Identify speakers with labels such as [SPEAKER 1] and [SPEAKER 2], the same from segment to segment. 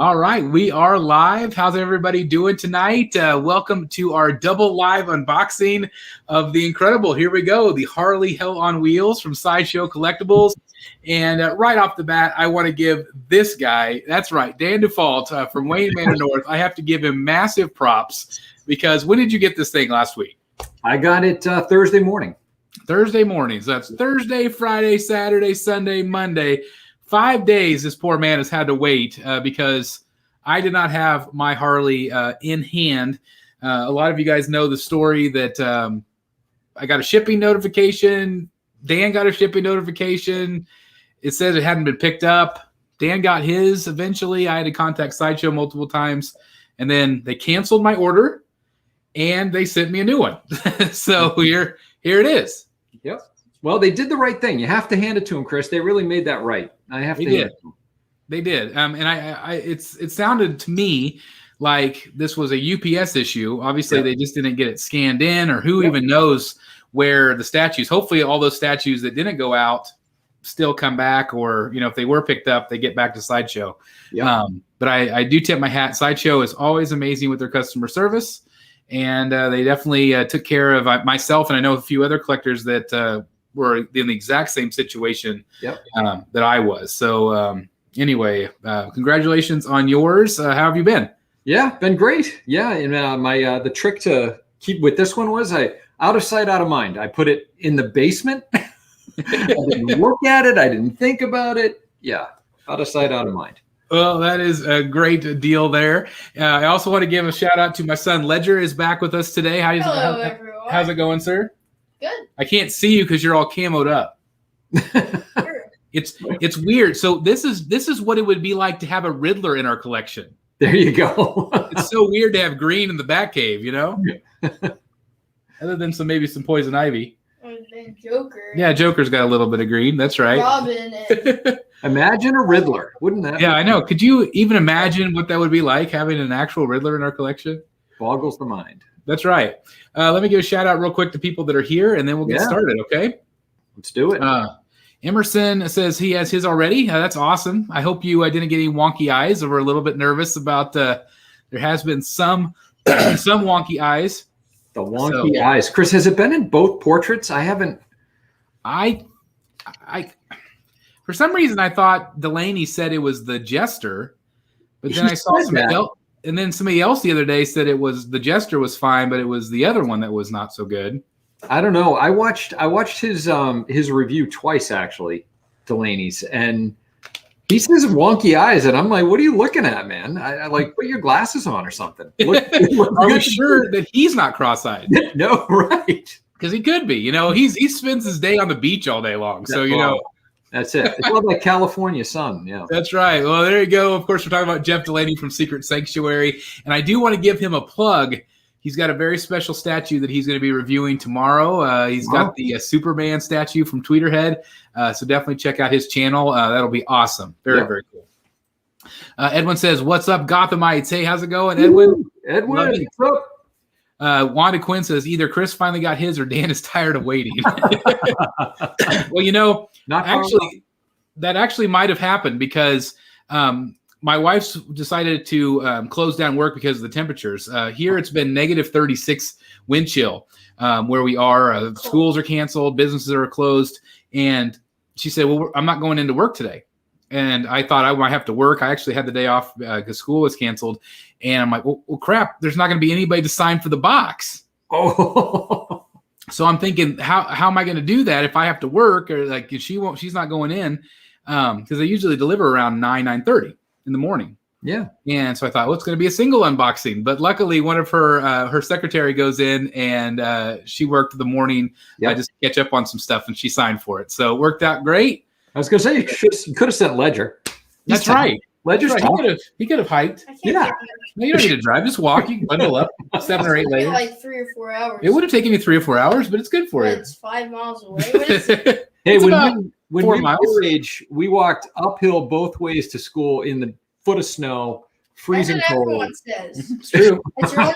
[SPEAKER 1] All right, we are live. How's everybody doing tonight? Welcome to our double live unboxing of the incredible, here we go, the Harley Hell on Wheels from Sideshow Collectibles. And right off the bat, I want to give this guy, that's right, Dan Default from Wayne Manor North, I have to give him massive props because when did you get this thing last week?
[SPEAKER 2] I got it Thursday morning.
[SPEAKER 1] Thursday mornings. That's Thursday, Friday, Saturday, Sunday, Monday. 5 days this poor man has had to wait because I did not have my Harley in hand. A lot of you guys know the story that I got a shipping notification. Dan got a shipping notification. It says it hadn't been picked up. Dan got his eventually. I had to contact Sideshow multiple times. And then they canceled my order and they sent me a new one. So here it is.
[SPEAKER 2] Yep. Well, they did the right thing. You have to hand it to them, Chris. They really made that right. I have to hand it to them.
[SPEAKER 1] They did. And it sounded to me like this was a UPS issue. Obviously, They just didn't get it scanned in, or who even knows where the statues. Hopefully, all those statues that didn't go out still come back, or if they were picked up, they get back to Sideshow. Yep. But I do tip my hat. Sideshow is always amazing with their customer service, and they definitely took care of myself, and I know a few other collectors that were in the exact same situation that I was. So anyway, congratulations on yours. How have you been?
[SPEAKER 2] Yeah, been great. Yeah, and the trick to keep with this one was out of sight, out of mind. I put it in the basement. I didn't look at it. I didn't think about it. Yeah, out of sight, out of mind.
[SPEAKER 1] Well, that is a great deal there. I also want to give a shout out to my son. Ledger is back with us today.
[SPEAKER 3] Hello, everyone.
[SPEAKER 1] How's it going, sir?
[SPEAKER 3] Good.
[SPEAKER 1] I can't see you because you're all camoed up.
[SPEAKER 3] Sure.
[SPEAKER 1] It's weird. So this is what it would be like to have a Riddler in our collection.
[SPEAKER 2] There you go.
[SPEAKER 1] It's so weird to have green in the Batcave, Other than maybe some poison ivy.
[SPEAKER 3] And then Joker.
[SPEAKER 1] Yeah, Joker's got a little bit of green. That's right.
[SPEAKER 3] Robin. And
[SPEAKER 2] Imagine a Riddler. Wouldn't that?
[SPEAKER 1] Yeah, I know. Could you even imagine what that would be like, having an actual Riddler in our collection?
[SPEAKER 2] Boggles the mind.
[SPEAKER 1] That's right. Let me give a shout out real quick to people that are here, and then we'll get started, okay?
[SPEAKER 2] Let's do it.
[SPEAKER 1] Emerson says he has his already. That's awesome. I hope you didn't get any wonky eyes, or were a little bit nervous about there has been some some wonky eyes.
[SPEAKER 2] The wonky eyes. Chris, has it been in both portraits? I haven't.
[SPEAKER 1] I for some reason I thought Delaney said it was the Jester, but then I saw somebody else. And then somebody else the other day said it was the Jester was fine, but it was the other one that was not so good.
[SPEAKER 2] I don't know. I watched his review twice, actually, Delaney's, and he says wonky eyes, and I'm like, what are you looking at, man? I like, put your glasses on or something.
[SPEAKER 1] Are we sure that he's not cross-eyed?
[SPEAKER 2] No, right?
[SPEAKER 1] Because he could be. He spends his day on the beach all day long. So
[SPEAKER 2] that's it. It's all like California sun. Yeah,
[SPEAKER 1] that's right. Well, there you go. Of course, we're talking about Jeff Delaney from Secret Sanctuary, and I do want to give him a plug. He's got a very special statue that he's going to be reviewing tomorrow. He's got the Superman statue from Tweeterhead, so definitely check out his channel. That'll be awesome. Very cool. Edwin says, "What's up, Gothamites? Hey, how's it going, Edwin?"
[SPEAKER 2] Edwin, what's up?
[SPEAKER 1] Wanda Quinn says, either Chris finally got his or Dan is tired of waiting. Well, that actually might have happened because my wife's decided to close down work because of the temperatures. Here it's been negative 36 wind chill where we are. Schools are canceled. Businesses are closed. And she said, well, I'm not going into work today. And I thought I might have to work. I actually had the day off because school was canceled. And I'm like, well, crap, there's not going to be anybody to sign for the box.
[SPEAKER 2] Oh.
[SPEAKER 1] So I'm thinking, how am I going to do that if I have to work? Or like if she's not going in because they usually deliver around 9:30 in the morning.
[SPEAKER 2] Yeah.
[SPEAKER 1] And so I thought, well, it's going to be a single unboxing. But luckily, one of her secretary goes in and she worked the morning.
[SPEAKER 2] Yep.
[SPEAKER 1] I just catch up on some stuff and she signed for it. So it worked out great.
[SPEAKER 2] I was going to say, you could have sent Ledger.
[SPEAKER 1] That's right.
[SPEAKER 2] Ledger's
[SPEAKER 1] right. He could have hiked.
[SPEAKER 2] Yeah.
[SPEAKER 1] No, you don't need to drive. Just walk. You can bundle up 7 or 8 later.
[SPEAKER 3] Like 3 or 4 hours.
[SPEAKER 1] It would have taken you 3 or 4 hours, but it's good for you.
[SPEAKER 3] It's 5 miles away.
[SPEAKER 2] Hey,
[SPEAKER 1] when we
[SPEAKER 2] were your age, we walked uphill both ways to school in the foot of snow, freezing cold.
[SPEAKER 3] Everyone says.
[SPEAKER 1] It's true.
[SPEAKER 3] It's really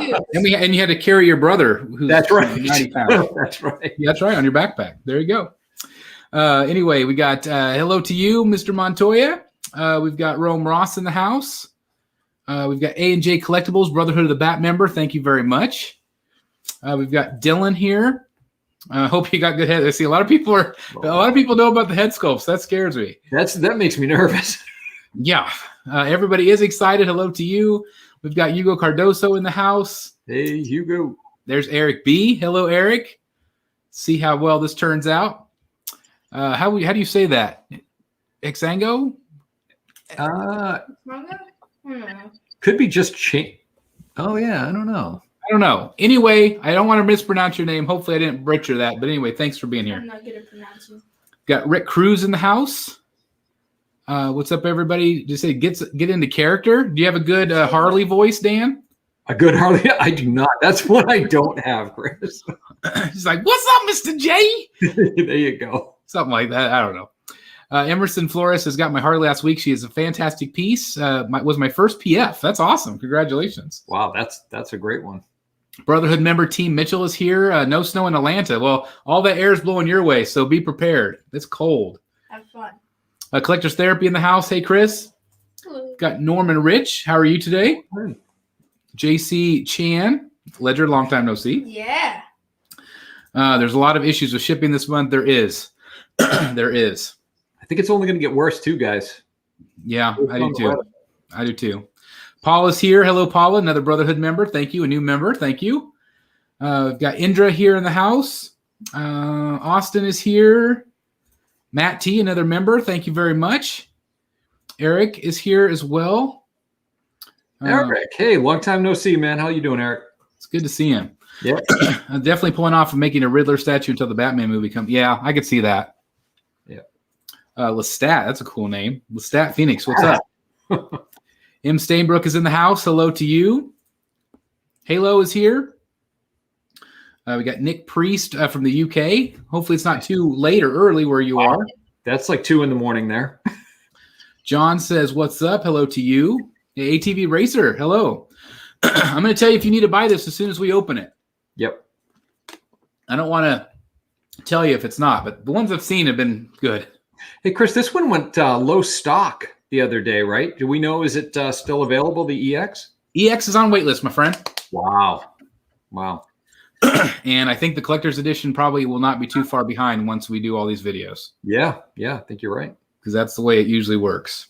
[SPEAKER 3] cute.
[SPEAKER 1] And you had to carry your brother, who's
[SPEAKER 2] That's right.
[SPEAKER 1] 90 pounds.
[SPEAKER 2] That's right.
[SPEAKER 1] That's right, on your backpack. There you go. Anyway, we got hello to you, Mr. Montoya. We've got Rome Ross in the house. We've got A&J Collectibles, Brotherhood of the Bat member. Thank you very much. We've got Dylan here. I hope you got good head. I see a lot of people know about the head sculpts. That scares me.
[SPEAKER 2] That makes me nervous.
[SPEAKER 1] Yeah. Everybody is excited. Hello to you. We've got Hugo Cardoso in the house.
[SPEAKER 2] Hey, Hugo.
[SPEAKER 1] There's Eric B. Hello, Eric. See how well this turns out. How do you say that? Exango?
[SPEAKER 2] Could be just change. Oh yeah, I don't know.
[SPEAKER 1] Anyway, I don't want to mispronounce your name. Hopefully I didn't butcher that. But anyway, thanks for being here.
[SPEAKER 3] I'm not good at pronouncing.
[SPEAKER 1] Got Rick Cruz in the house. What's up, everybody? Just say get into character. Do you have a good Harley voice, Dan?
[SPEAKER 2] A good Harley? I do not. That's what I don't have, Chris.
[SPEAKER 1] He's like, "What's up, Mr. J?"
[SPEAKER 2] There you go.
[SPEAKER 1] Something like that. I don't know. Emerson Flores has got my Harley last week. She is a fantastic piece. Was my first PF. That's awesome. Congratulations.
[SPEAKER 2] Wow, that's a great one.
[SPEAKER 1] Brotherhood member Team Mitchell is here. No snow in Atlanta. Well, all that air is blowing your way, so be prepared. It's cold.
[SPEAKER 3] Have fun.
[SPEAKER 1] Collector's Therapy in the house. Hey, Chris.
[SPEAKER 3] Hello.
[SPEAKER 1] Got Norman Rich. How are you today?
[SPEAKER 2] Good.
[SPEAKER 1] JC Chan. Ledger, long time no see.
[SPEAKER 3] Yeah.
[SPEAKER 1] There's a lot of issues with shipping this month. There is. There is.
[SPEAKER 2] I think it's only going to get worse too, guys.
[SPEAKER 1] Yeah, I do too. I do too. Paula's here. Hello, Paula, another Brotherhood member. Thank you. A new member. Thank you. We've got Indra here in the house. Austin is here. Matt T, another member. Thank you very much. Eric is here as well.
[SPEAKER 2] Eric, hey, long time no see, man. How you doing, Eric?
[SPEAKER 1] It's good to see him.
[SPEAKER 2] Yeah.
[SPEAKER 1] I'm definitely pulling off of making a Riddler statue until the Batman movie comes. Yeah, I could see that.
[SPEAKER 2] Yeah.
[SPEAKER 1] Lestat, that's a cool name. Lestat Phoenix, what's up? M. Stainbrook is in the house. Hello to you. Halo is here. We got Nick Priest from the UK. Hopefully it's not too late or early where you are.
[SPEAKER 2] That's like 2 a.m. there.
[SPEAKER 1] John says, what's up? Hello to you. Hey, ATV Racer, hello. I'm going to tell you if you need to buy this as soon as we open it.
[SPEAKER 2] Yep.
[SPEAKER 1] I don't want to tell you if it's not, but the ones I've seen have been good.
[SPEAKER 2] Hey, Chris, this one went low stock the other day, right? Do we know, is it still available, the EX?
[SPEAKER 1] EX is on waitlist, my friend.
[SPEAKER 2] Wow.
[SPEAKER 1] And I think the collector's edition probably will not be too far behind once we do all these videos.
[SPEAKER 2] Yeah, I think you're right.
[SPEAKER 1] Because that's the way it usually works.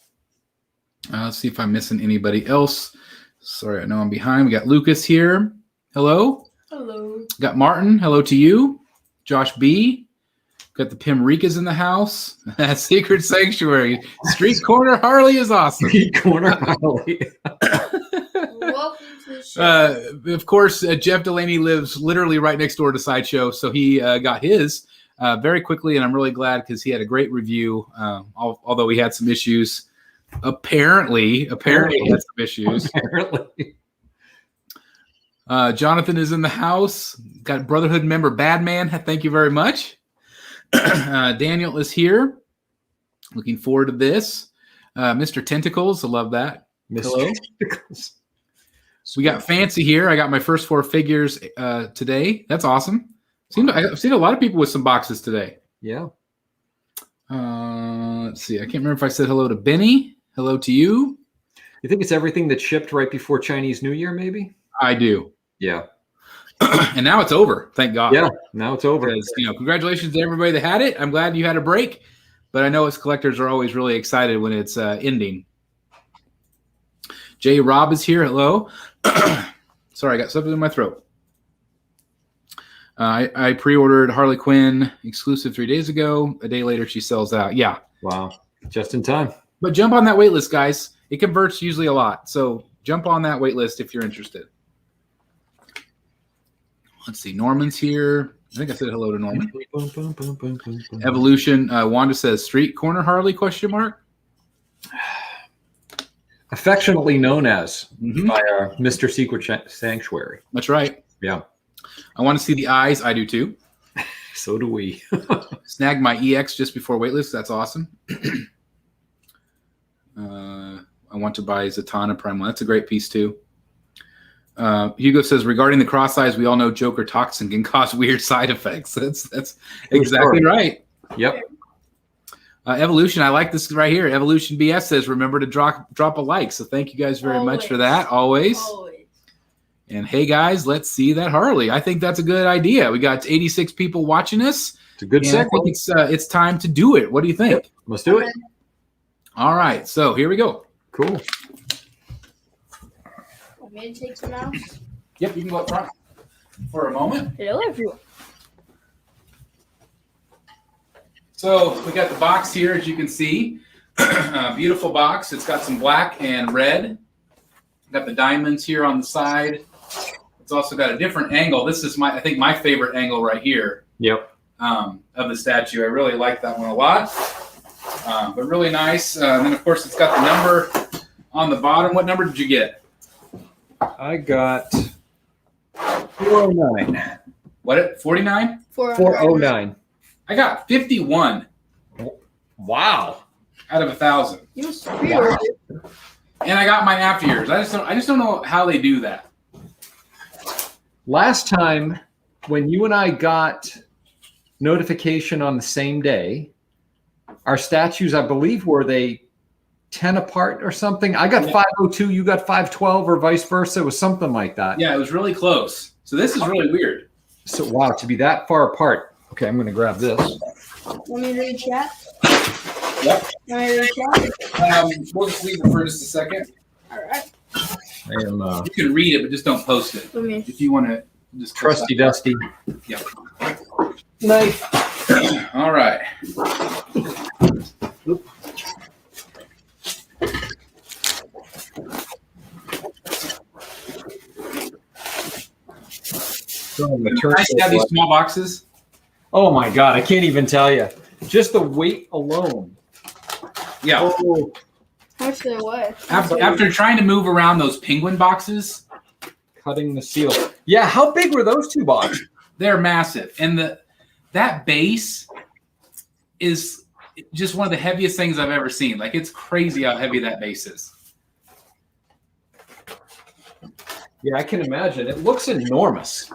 [SPEAKER 1] Let's see if I'm missing anybody else. Sorry, I know I'm behind. We got Lucas here. Hello.
[SPEAKER 3] Hello.
[SPEAKER 1] Got Martin. Hello to you. Josh B. Got the Pimricas in the house. Secret Sanctuary. Street Corner Harley is awesome.
[SPEAKER 2] Street Corner Harley.
[SPEAKER 3] Welcome to the show.
[SPEAKER 1] Of course, Jeff Delaney lives literally right next door to Sideshow, so he got his very quickly, and I'm really glad because he had a great review, although he had some issues. Apparently he had some issues.
[SPEAKER 2] Apparently.
[SPEAKER 1] Jonathan is in the house. Got Brotherhood member Badman. Thank you very much. Daniel is here. Looking forward to this. Mr. Tentacles. I love that. Hello.
[SPEAKER 2] Tentacles.
[SPEAKER 1] We got Fancy here. I got my first 4 figures today. That's awesome. I've seen a lot of people with some boxes today.
[SPEAKER 2] Yeah.
[SPEAKER 1] Let's see. I can't remember if I said hello to Benny. Hello to you.
[SPEAKER 2] You think it's everything that shipped right before Chinese New Year, maybe?
[SPEAKER 1] I do.
[SPEAKER 2] Yeah.
[SPEAKER 1] And now it's over. Thank God.
[SPEAKER 2] Yeah, now it's over.
[SPEAKER 1] Because, congratulations to everybody that had it. I'm glad you had a break. But I know us collectors are always really excited when it's ending. Jay Rob is here. Hello. Sorry, I got something in my throat. I pre-ordered Harley Quinn exclusive 3 days ago. A day later, she sells out. Yeah.
[SPEAKER 2] Wow. Just in time.
[SPEAKER 1] But jump on that wait list, guys. It converts usually a lot. So jump on that wait list if you're interested. Let's see. Norman's here. I think I said hello to Norman. Evolution. Wanda says, Street Corner Harley, question mark?
[SPEAKER 2] Affectionately known as by Mr. Secret Sanctuary.
[SPEAKER 1] That's right.
[SPEAKER 2] Yeah.
[SPEAKER 1] I want to see the eyes. I do too.
[SPEAKER 2] So do we.
[SPEAKER 1] Snagged my EX just before waitlist. That's awesome. I want to buy Zatanna Prime 1. That's a great piece too. Hugo says, regarding the cross eyes, we all know Joker toxin can cause weird side effects. That's exactly right.
[SPEAKER 2] Yep.
[SPEAKER 1] Evolution, I like this right here. Evolution BS says, remember to drop a like. So thank you guys very much for that. Always. And hey, guys, let's see that Harley. I think that's a good idea. We got 86 people watching us.
[SPEAKER 2] It's a good
[SPEAKER 1] segue. I think it's time to do it. What do you think?
[SPEAKER 2] Yep, let's do it.
[SPEAKER 1] All right. So here we go.
[SPEAKER 2] Cool.
[SPEAKER 3] Want me to take some out?
[SPEAKER 1] Yep, you can go up front for a moment.
[SPEAKER 3] Hello, everyone.
[SPEAKER 1] So we got the box here, as you can see. Beautiful box. It's got some black and red. Got the diamonds here on the side. It's also got a different angle. This is I think my favorite angle right here.
[SPEAKER 2] Yep.
[SPEAKER 1] Of the statue. I really like that one a lot. But really nice. And then of course it's got the number on the bottom. What number did you get?
[SPEAKER 2] I got 409.
[SPEAKER 1] What? 49?
[SPEAKER 2] 409.
[SPEAKER 1] I got 51.
[SPEAKER 2] Wow.
[SPEAKER 1] Out of 1,000.
[SPEAKER 3] You must pre-order.
[SPEAKER 1] And I got mine after yours. I just don't know how they do that.
[SPEAKER 2] Last time when you and I got notification on the same day, our statues, I believe, were they 10 apart or something? I got 502, you got 512, or vice versa. It was something like that.
[SPEAKER 1] Yeah, it was really close. So this is really weird.
[SPEAKER 2] So wow, to be that far apart. Okay, I'm going to grab this.
[SPEAKER 3] Want me to read chat?
[SPEAKER 1] Yep.
[SPEAKER 3] Want me to read chat?
[SPEAKER 1] We'll just leave it for just a second.
[SPEAKER 3] All right.
[SPEAKER 2] I am
[SPEAKER 1] You can read it, but just don't post it.
[SPEAKER 3] Let me.
[SPEAKER 1] If you want to just
[SPEAKER 2] trusty dusty.
[SPEAKER 1] Yeah.
[SPEAKER 2] Knife.
[SPEAKER 1] All right. Nice to have these small boxes.
[SPEAKER 2] Oh my God, I can't even tell you. Just the weight alone.
[SPEAKER 1] Yeah.
[SPEAKER 2] Oh.
[SPEAKER 3] How much do they weigh?
[SPEAKER 1] After trying to move around those penguin boxes,
[SPEAKER 2] Cutting the seal. Yeah, how big were those two boxes?
[SPEAKER 1] they're massive, and that base is just one of the heaviest things I've ever seen. Like, it's crazy how heavy that base is.
[SPEAKER 2] Yeah, I can imagine. It looks enormous.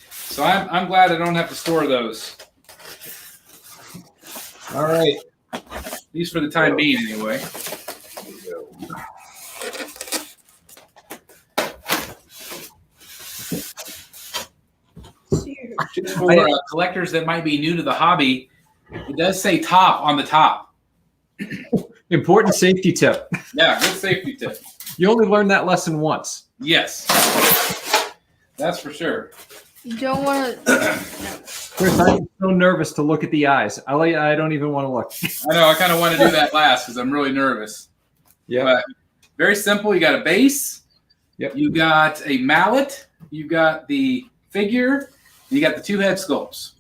[SPEAKER 1] So I'm glad I don't have to store those.
[SPEAKER 2] All right.
[SPEAKER 1] At least for the time being, anyway. Just for collectors that might be new to the hobby, it does say top on the top.
[SPEAKER 2] Important safety tip.
[SPEAKER 1] Yeah, good safety tip.
[SPEAKER 2] You only learned that lesson once.
[SPEAKER 1] Yes. That's for sure.
[SPEAKER 3] You don't want to.
[SPEAKER 2] Chris, I'm so nervous to look at the eyes. I don't even want to look.
[SPEAKER 1] I know, I kind of want to do that last because I'm really nervous.
[SPEAKER 2] Yeah.
[SPEAKER 1] But very simple. You got a base.
[SPEAKER 2] Yep.
[SPEAKER 1] You got a mallet. You got the figure. You got the two head sculpts.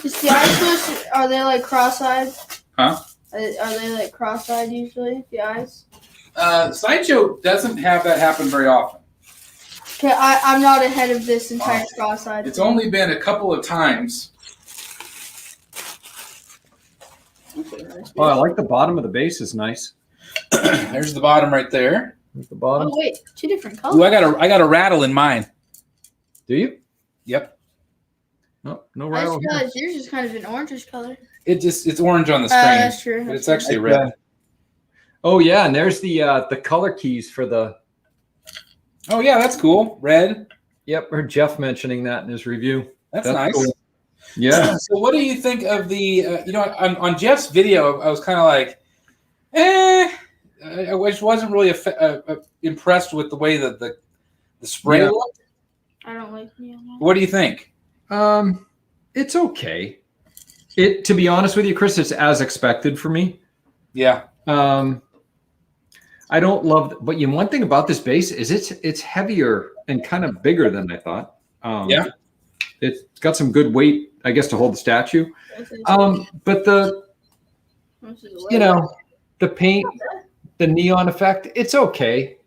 [SPEAKER 3] Is the eyes supposed to, are they like cross-eyed?
[SPEAKER 1] Huh?
[SPEAKER 3] Are they like cross-eyed usually, the eyes?
[SPEAKER 1] Sideshow doesn't have that happen very often.
[SPEAKER 3] Okay, I'm not ahead of this entire cross-eyed.
[SPEAKER 1] It's only been a couple of times.
[SPEAKER 2] Oh, I like the bottom of the base is nice.
[SPEAKER 1] There's the bottom right there.
[SPEAKER 2] At the bottom.
[SPEAKER 3] Oh wait, two different colors.
[SPEAKER 1] Ooh, I got a rattle in mine.
[SPEAKER 2] Do you?
[SPEAKER 1] Yep.
[SPEAKER 2] No, no
[SPEAKER 3] I
[SPEAKER 2] rattle
[SPEAKER 3] just
[SPEAKER 2] here.
[SPEAKER 3] realized yours is kind of an orangish color.
[SPEAKER 1] It's orange on the screen.
[SPEAKER 3] That's true.
[SPEAKER 1] But it's actually red.
[SPEAKER 2] Oh yeah, and there's the color keys for the.
[SPEAKER 1] Oh yeah, that's cool. Red.
[SPEAKER 2] Yep, heard Jeff mentioning that in his review.
[SPEAKER 1] That's nice.
[SPEAKER 2] Cool. Yeah.
[SPEAKER 1] So what do you think of the? On Jeff's video, I was kind of like, I just wasn't really impressed with the way that the spray looked.
[SPEAKER 3] I don't like neon.
[SPEAKER 1] What do you think?
[SPEAKER 2] It's okay. To be honest with you, Chris, it's as expected for me.
[SPEAKER 1] Yeah.
[SPEAKER 2] I don't love, but one thing about this base is it's heavier and kind of bigger than I thought.
[SPEAKER 1] Yeah.
[SPEAKER 2] It's got some good weight, I guess, to hold the statue. But the paint, the neon effect, it's okay.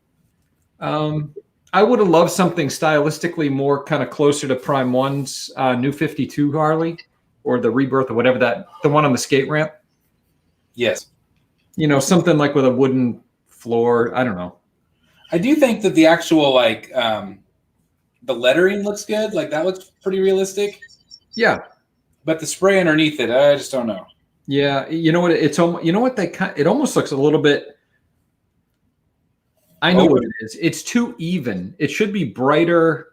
[SPEAKER 2] I would have loved something stylistically more kind of closer to Prime 1's New 52 Harley or the Rebirth or whatever the one on the skate ramp.
[SPEAKER 1] Yes.
[SPEAKER 2] Something like with a wooden floor. I don't know.
[SPEAKER 1] I do think that the actual the lettering looks good. Like that looks pretty realistic.
[SPEAKER 2] Yeah.
[SPEAKER 1] But the spray underneath it, I just don't know.
[SPEAKER 2] Yeah, you know what? It's almost, you know what it almost looks a little bit. I know what it is. It's too even. It should be brighter.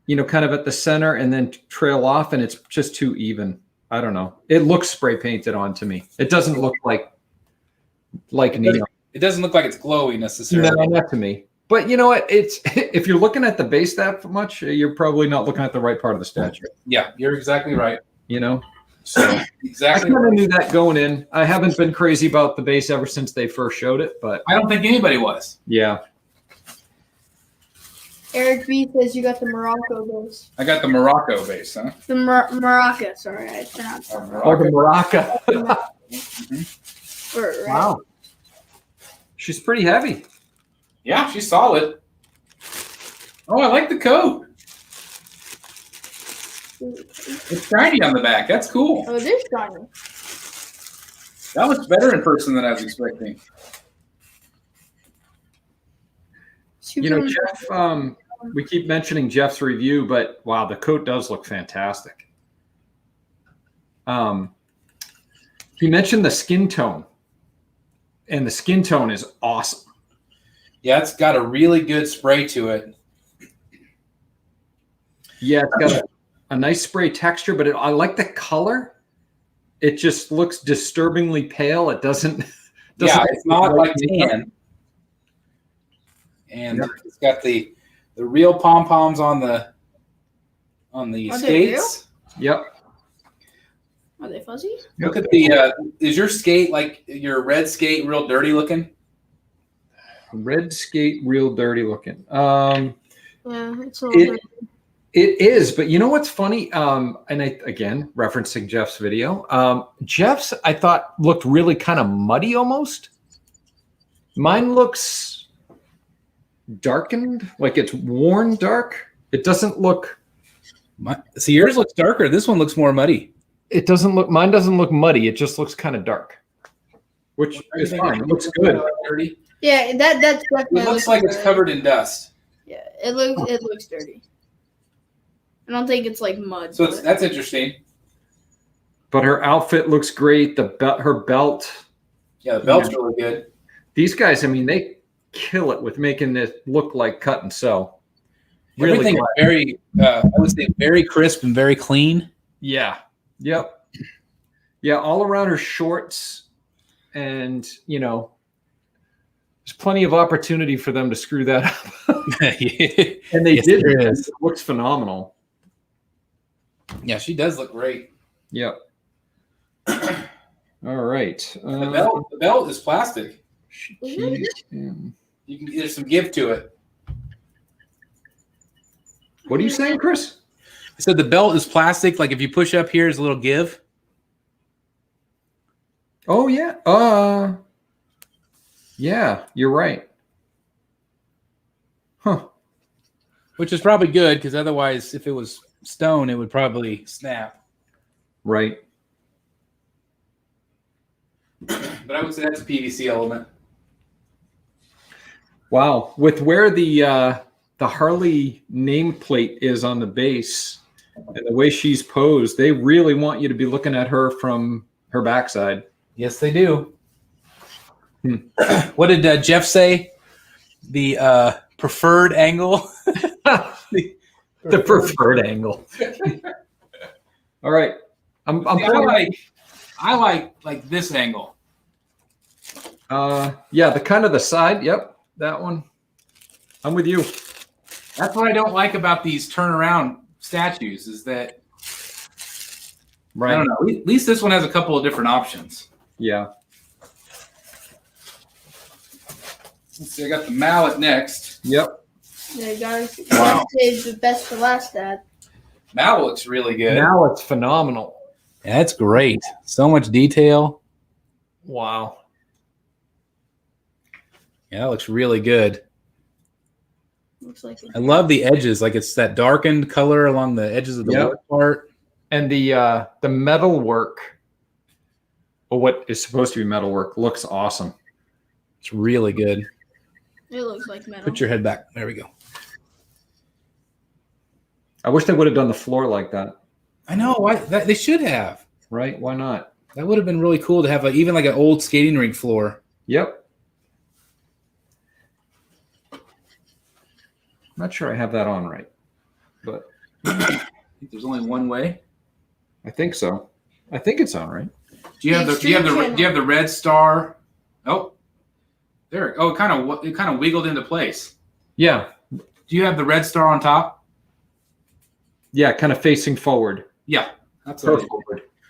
[SPEAKER 2] You know, kind of at the center and then trail off, and it's just too even. I don't know. It looks spray painted on to me. It doesn't look like neon.
[SPEAKER 1] It doesn't look like it's glowy necessarily.
[SPEAKER 2] No, not to me. But you know what? It's if you're looking at the base that much, you're probably not looking at the right part of the statue.
[SPEAKER 1] Yeah, you're exactly right.
[SPEAKER 2] You know,
[SPEAKER 1] so exactly.
[SPEAKER 2] I kind of knew that going in. I haven't been crazy about the base ever since they first showed it, but
[SPEAKER 1] I don't think anybody was.
[SPEAKER 2] Yeah.
[SPEAKER 3] Eric B says you got the Morocco base.
[SPEAKER 1] I got the Morocco base, huh?
[SPEAKER 3] The Morocco, sorry, I pronounced it.
[SPEAKER 2] Or the Morocco.
[SPEAKER 3] Right.
[SPEAKER 2] Wow. She's pretty heavy.
[SPEAKER 1] Yeah, she's solid. Oh, I like the coat. It's shiny on the back. That's cool.
[SPEAKER 3] Oh, it is shiny.
[SPEAKER 1] That looks better in person than I was expecting.
[SPEAKER 2] You know, Jeff, we keep mentioning Jeff's review, but wow, the coat does look fantastic. He mentioned the skin tone, and the skin tone is awesome.
[SPEAKER 1] Yeah, it's got a really good spray to it.
[SPEAKER 2] Yeah, it's got a nice spray texture, but I like the color. It just looks disturbingly pale. It doesn't
[SPEAKER 1] yeah, it's not like tan. And it's got the real pom-poms on the skates.
[SPEAKER 2] Yep.
[SPEAKER 3] Are they fuzzy?
[SPEAKER 1] Look at the is your skate, like your red skate, real dirty looking?
[SPEAKER 2] Red skate, real dirty looking.
[SPEAKER 3] Yeah, it's a little bit.
[SPEAKER 2] It is, but you know what's funny? And again, referencing Jeff's video, Jeff's I thought looked really kind of muddy almost. Mine looks darkened, like it's worn dark. It doesn't look.
[SPEAKER 1] See, yours looks darker. This one looks more muddy.
[SPEAKER 2] It doesn't look. Mine doesn't look muddy. It just looks kind of dark, which is fine. It looks good.
[SPEAKER 1] Dirty.
[SPEAKER 3] Yeah, that's definitely.
[SPEAKER 1] It looks like it's covered in dust.
[SPEAKER 3] Yeah, it looks dirty. I don't think it's like mud.
[SPEAKER 1] So that's interesting.
[SPEAKER 2] But her outfit looks great. Her belt.
[SPEAKER 1] Yeah, the belt's really good.
[SPEAKER 2] These guys, I mean, they kill it with making this look like cut and sew. Really
[SPEAKER 1] Everything very, I would say, very crisp and very clean.
[SPEAKER 2] Yeah. Yep. Yeah, all around her shorts, and you know, there's plenty of opportunity for them to screw that up. And they did. It looks phenomenal.
[SPEAKER 1] Yeah, she does look great.
[SPEAKER 2] Yep. All right.
[SPEAKER 1] The belt is plastic.
[SPEAKER 2] Yeah.
[SPEAKER 1] There's some give to it.
[SPEAKER 2] What are you saying, Chris?
[SPEAKER 1] I said the belt is plastic. Like if you push up here, there's a little give.
[SPEAKER 2] Oh yeah. Yeah, you're right. Huh.
[SPEAKER 1] Which is probably good because otherwise, if it was stone, it would probably snap.
[SPEAKER 2] Right.
[SPEAKER 1] But I would say that's a PVC element.
[SPEAKER 2] Wow. With where the Harley nameplate is on the base and the way she's posed, they really want you to be looking at her from her backside.
[SPEAKER 1] Yes, they do. What did Jeff say? The preferred angle?
[SPEAKER 2] The preferred angle. All right.
[SPEAKER 1] I like this angle.
[SPEAKER 2] Yeah, the side. Yep, that one. I'm with you.
[SPEAKER 1] That's what I don't like about these turnaround statues is that I don't know. At least this one has a couple of different options.
[SPEAKER 2] Yeah.
[SPEAKER 1] Let's see, I got the mallet next.
[SPEAKER 2] Yep.
[SPEAKER 3] Yeah, guys.
[SPEAKER 1] Wow.
[SPEAKER 3] Save the best for last, Dad.
[SPEAKER 1] Mallet looks really good.
[SPEAKER 2] Now it's phenomenal.
[SPEAKER 1] Yeah, that's great. So much detail.
[SPEAKER 2] Wow.
[SPEAKER 1] Yeah, that looks really good.
[SPEAKER 3] Looks like
[SPEAKER 1] I love the edges. Like it's that darkened color along the edges of the wood part.
[SPEAKER 2] And the metal work, or what is supposed to be metal work, looks awesome.
[SPEAKER 1] It's really good.
[SPEAKER 3] It looks like metal.
[SPEAKER 1] Put your head back. There we go.
[SPEAKER 2] I wish they would have done the floor like that.
[SPEAKER 1] I know. Why? They should have.
[SPEAKER 2] Right? Why not?
[SPEAKER 1] That would have been really cool to have even like an old skating rink floor.
[SPEAKER 2] Yep. Not sure I have that on right, but
[SPEAKER 1] I think there's only one way.
[SPEAKER 2] I think so. I think it's on right.
[SPEAKER 1] Do you have the red star? Oh, there. Oh, it kind of wiggled into place.
[SPEAKER 2] Yeah.
[SPEAKER 1] Do you have the red star on top?
[SPEAKER 2] Yeah, kind of facing forward.
[SPEAKER 1] Yeah, that's
[SPEAKER 2] forward.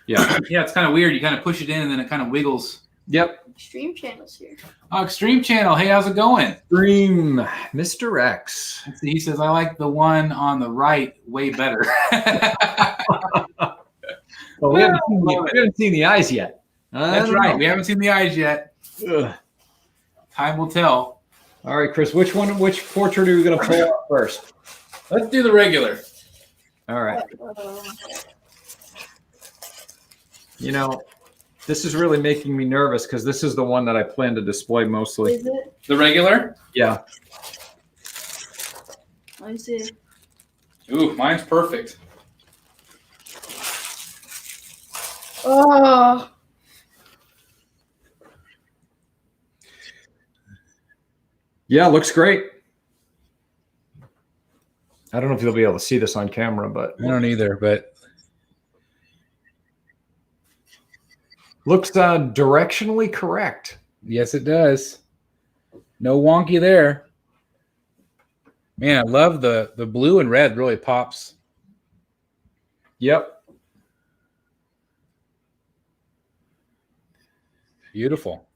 [SPEAKER 2] Yeah.
[SPEAKER 1] Yeah, it's kind of weird. You kind of push it in and then it kind of wiggles.
[SPEAKER 2] Yep.
[SPEAKER 3] Extreme Channel's here.
[SPEAKER 1] Oh, Extreme Channel. Hey, how's it going?
[SPEAKER 2] Extreme Mr. X.
[SPEAKER 1] He says, I like the one on the right way better.
[SPEAKER 2] Well, we haven't seen the eyes yet.
[SPEAKER 1] That's right. We haven't seen the eyes yet.
[SPEAKER 2] Ugh.
[SPEAKER 1] Time will tell.
[SPEAKER 2] All right, Chris, which portrait are we going to pull out first?
[SPEAKER 1] Let's do the regular.
[SPEAKER 2] All right. You know, this is really making me nervous because this is the one that I plan to display mostly.
[SPEAKER 3] Is it?
[SPEAKER 1] The regular?
[SPEAKER 2] Yeah.
[SPEAKER 3] Let me see.
[SPEAKER 1] Ooh, mine's perfect.
[SPEAKER 3] Oh.
[SPEAKER 2] Yeah, looks great. I don't know if you'll be able to see this on camera, but
[SPEAKER 1] I don't either, but
[SPEAKER 2] looks directionally correct.
[SPEAKER 1] yes, it does. No wonky there. Man, I love the blue and red really pops.
[SPEAKER 2] Yep.
[SPEAKER 1] Beautiful.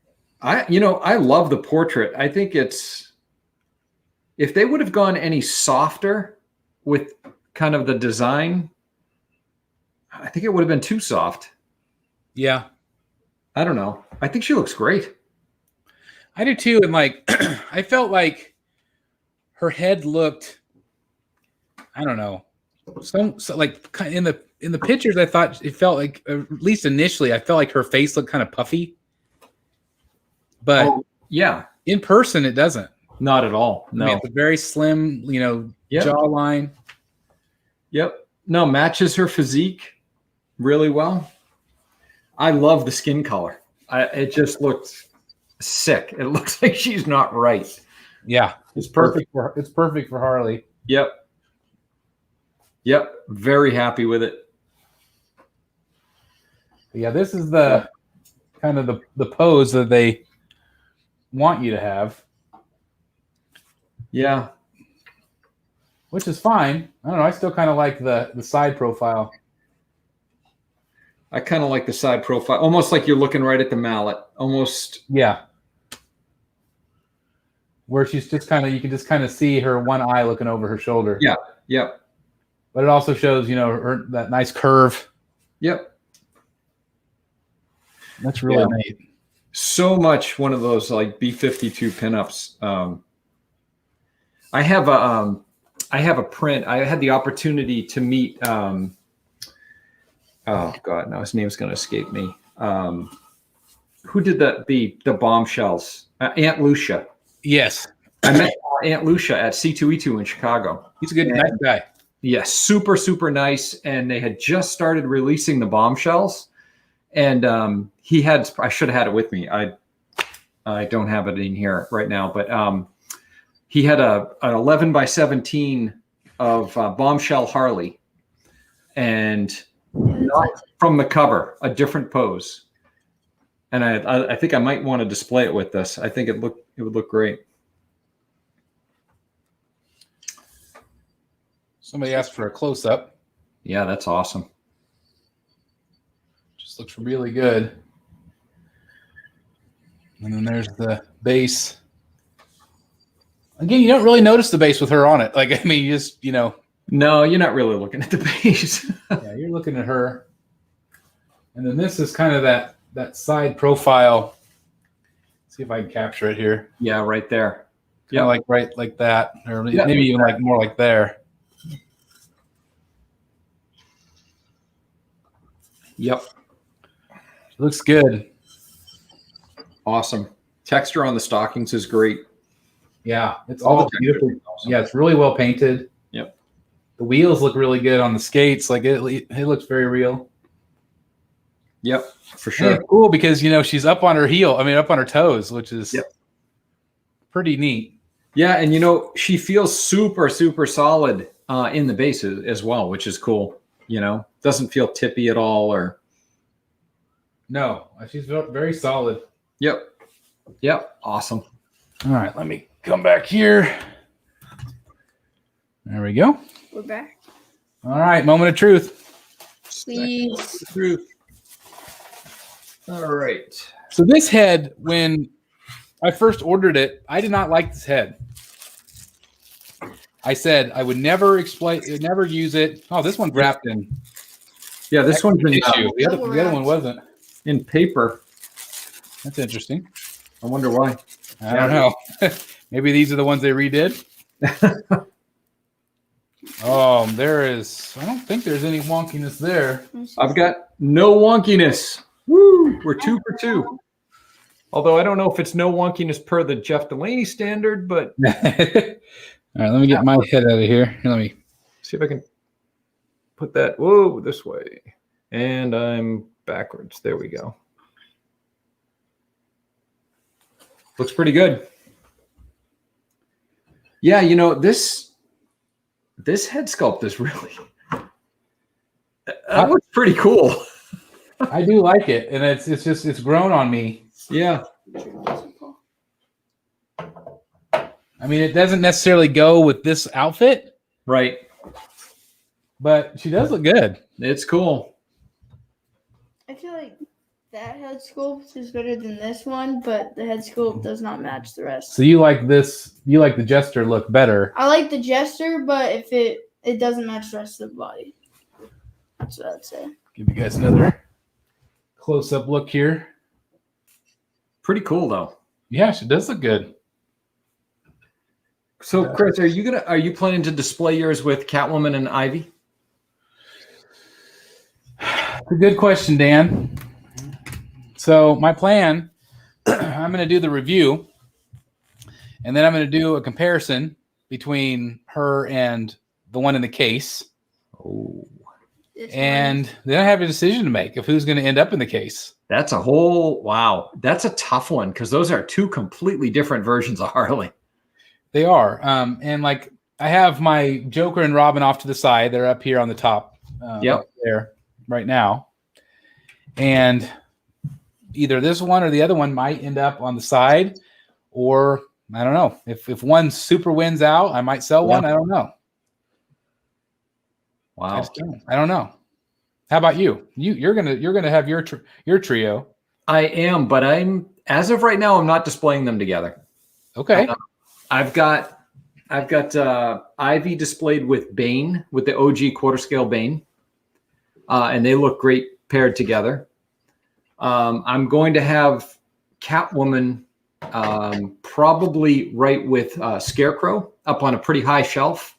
[SPEAKER 2] I love the portrait. I think if they would have gone any softer with kind of the design, I think it would have been too soft.
[SPEAKER 1] Yeah.
[SPEAKER 2] I don't know. I think she looks great.
[SPEAKER 1] I do too. And like, I felt like her head looked, I don't know, so like in the pictures, I thought it felt like, at least initially, I felt like her face looked kind of puffy. But
[SPEAKER 2] yeah,
[SPEAKER 1] in person, it doesn't.
[SPEAKER 2] Not at all. No,
[SPEAKER 1] I mean, it's a very slim, jawline.
[SPEAKER 2] Yep. No, matches her physique really well. I love the skin color. It just looked sick. It looks like she's not right.
[SPEAKER 1] Yeah,
[SPEAKER 2] it's perfect.
[SPEAKER 1] It's perfect for Harley.
[SPEAKER 2] Yep. Very happy with it.
[SPEAKER 1] Yeah, this is the kind of the pose that they want you to have.
[SPEAKER 2] Yeah.
[SPEAKER 1] Which is fine. I don't know. I still kind of like the side profile.
[SPEAKER 2] I kind of like the side profile, almost like you're looking right at the mallet. Almost.
[SPEAKER 1] Yeah. Where she's just you can just kind of see her one eye looking over her shoulder.
[SPEAKER 2] Yeah. Yep.
[SPEAKER 1] But it also shows, that nice curve.
[SPEAKER 2] Yep.
[SPEAKER 1] That's really neat.
[SPEAKER 2] So much one of those like B-52 pinups. I have a print. I had the opportunity to meet. Oh God, now his name's going to escape me. Who did the bombshells? Aunt Lucia.
[SPEAKER 1] Yes,
[SPEAKER 2] I met Aunt Lucia at C2E2 in Chicago.
[SPEAKER 1] He's a nice guy.
[SPEAKER 2] Yes, super, super nice. And they had just started releasing the bombshells. And I should have had it with me. I don't have it in here right now, but he had an 11 by 17 of bombshell Harley, and not from the cover, a different pose. And I think I might want to display it with this. I think it would look great.
[SPEAKER 1] Somebody asked for a close up.
[SPEAKER 2] Yeah, that's awesome.
[SPEAKER 1] Just looks really good. And then there's the base. Again, you don't really notice the base with her on it. Like, I mean, you just,
[SPEAKER 2] No, you're not really looking at the base.
[SPEAKER 1] Yeah, you're looking at her. And then this is kind of that side profile. Let's see if I can capture it here.
[SPEAKER 2] Yeah, right there.
[SPEAKER 1] Yeah, like right like that. Or maybe even like more like there.
[SPEAKER 2] Yep.
[SPEAKER 1] Looks good.
[SPEAKER 2] Awesome. Texture on the stockings is great.
[SPEAKER 1] Yeah, it's all beautiful. Awesome. Yeah, it's really well painted.
[SPEAKER 2] Yep.
[SPEAKER 1] The wheels look really good on the skates. Like it looks very real.
[SPEAKER 2] Yep, for sure.
[SPEAKER 1] Cool, because she's up on her heel. I mean, up on her toes, which is pretty neat.
[SPEAKER 2] Yeah, and she feels super, super solid in the base as well, which is cool. Doesn't feel tippy at all, or
[SPEAKER 1] no, she's very solid.
[SPEAKER 2] Yep, awesome.
[SPEAKER 1] All right, let me come back here. There we go.
[SPEAKER 3] We're back.
[SPEAKER 1] All right, moment of truth.
[SPEAKER 3] Please.
[SPEAKER 2] Truth. All right.
[SPEAKER 1] So this head, when I first ordered it, I did not like this head. I said I would never use it. Oh, this one's wrapped in.
[SPEAKER 2] Yeah, this one's in
[SPEAKER 1] tissue. The other one wasn't.
[SPEAKER 2] In paper.
[SPEAKER 1] That's interesting.
[SPEAKER 2] I wonder why.
[SPEAKER 1] I don't know. Maybe these are the ones they redid. Oh, there is. I don't think there's any wonkiness there.
[SPEAKER 2] I've got no wonkiness. Woo! We're 2 for 2. Although I don't know if it's no wonkiness per the Jeff Delaney standard, but
[SPEAKER 1] all right, let me get my head out of here. Here, let me
[SPEAKER 2] see if I can put that this way. And I'm backwards. There we go. Looks pretty good. Yeah, this head sculpt is really that looks pretty cool.
[SPEAKER 1] I do like it, and it's grown on me.
[SPEAKER 2] Yeah.
[SPEAKER 1] I mean, it doesn't necessarily go with this outfit,
[SPEAKER 2] right?
[SPEAKER 1] But she does look good.
[SPEAKER 2] It's cool.
[SPEAKER 3] I feel like that head sculpt is better than this one, but the head sculpt does not match the rest.
[SPEAKER 1] So you like this? You like the Jester look better?
[SPEAKER 3] I like the Jester, but if it doesn't match the rest of the body, that's what I'd say.
[SPEAKER 1] Give you guys another close-up look here.
[SPEAKER 2] Pretty cool, though.
[SPEAKER 1] Yeah, she does look good.
[SPEAKER 2] So, Chris, are you planning to display yours with Catwoman and Ivy?
[SPEAKER 1] That's a good question, Dan. So my plan, I'm going to do the review, and then I'm going to do a comparison between her and the one in the case.
[SPEAKER 2] Oh.
[SPEAKER 1] And then I have a decision to make of who's going to end up in the case.
[SPEAKER 2] That's a tough one, because those are two completely different versions of Harley.
[SPEAKER 1] They are. And like I have my Joker and Robin off to the side. They're up here on the top. Up there right now. And either this one or the other one might end up on the side, or I don't know. If one super wins out, I might sell one. I don't know.
[SPEAKER 2] Wow.
[SPEAKER 1] I don't know. How about you? You're gonna have your trio.
[SPEAKER 2] I am, but as of right now, I'm not displaying them together.
[SPEAKER 1] Okay.
[SPEAKER 2] I've got Ivy displayed with Bane, with the OG quarter scale Bane, and they look great paired together. I'm going to have Catwoman probably right with Scarecrow up on a pretty high shelf.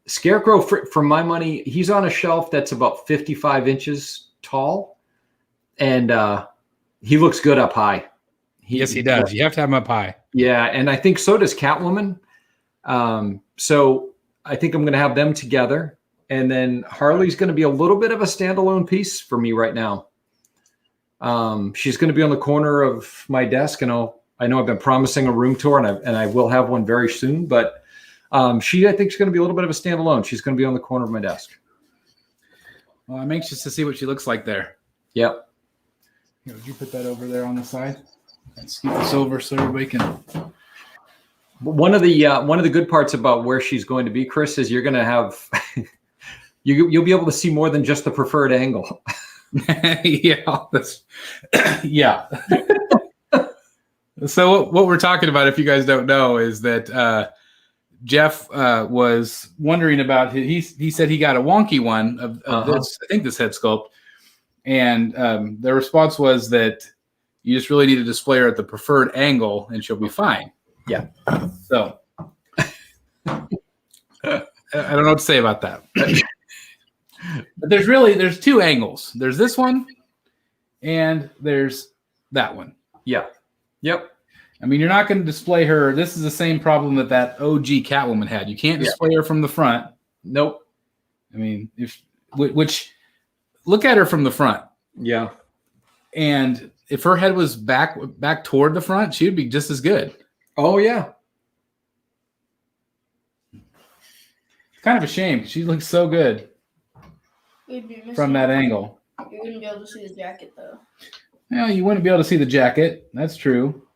[SPEAKER 2] Scarecrow, for my money, he's on a shelf that's about 55 inches tall, and he looks good up high.
[SPEAKER 1] Yes, he does. You have to have him up high.
[SPEAKER 2] Yeah, and I think so does Catwoman. So I think I'm going to have them together. And then Harley's going to be a little bit of a standalone piece for me right now. She's going to be on the corner of my desk, and I know I've been promising a room tour, and I will have one very soon. But I think she's going to be a little bit of a standalone. She's going to be on the corner of my desk.
[SPEAKER 1] Well, I'm anxious to see what she looks like there.
[SPEAKER 2] Yep.
[SPEAKER 1] Here, would you put that over there on the side? And scoot this over so everybody can.
[SPEAKER 2] One of the good parts about where she's going to be, Chris, is you're going to have you'll be able to see more than just the preferred angle.
[SPEAKER 1] Yeah. So what we're talking about, if you guys don't know, is that Jeff was wondering about he said he got a wonky one of this, I think this head sculpt, and the response was that you just really need to display her at the preferred angle and she'll be fine.
[SPEAKER 2] Yeah.
[SPEAKER 1] So I don't know what to say about that. But there's two angles. There's this one and there's that one.
[SPEAKER 2] Yeah. Yep.
[SPEAKER 1] I mean, you're not going to display her. This is the same problem that OG Catwoman had. You can't display her from the front.
[SPEAKER 2] Nope.
[SPEAKER 1] I mean, which look at her from the front.
[SPEAKER 2] Yeah.
[SPEAKER 1] And if her head was back toward the front, she would be just as good.
[SPEAKER 2] Oh, yeah.
[SPEAKER 1] It's kind of a shame. She looks so good from that angle.
[SPEAKER 3] You wouldn't be able to see the jacket, though.
[SPEAKER 1] Yeah, you wouldn't be able to see the jacket. That's true.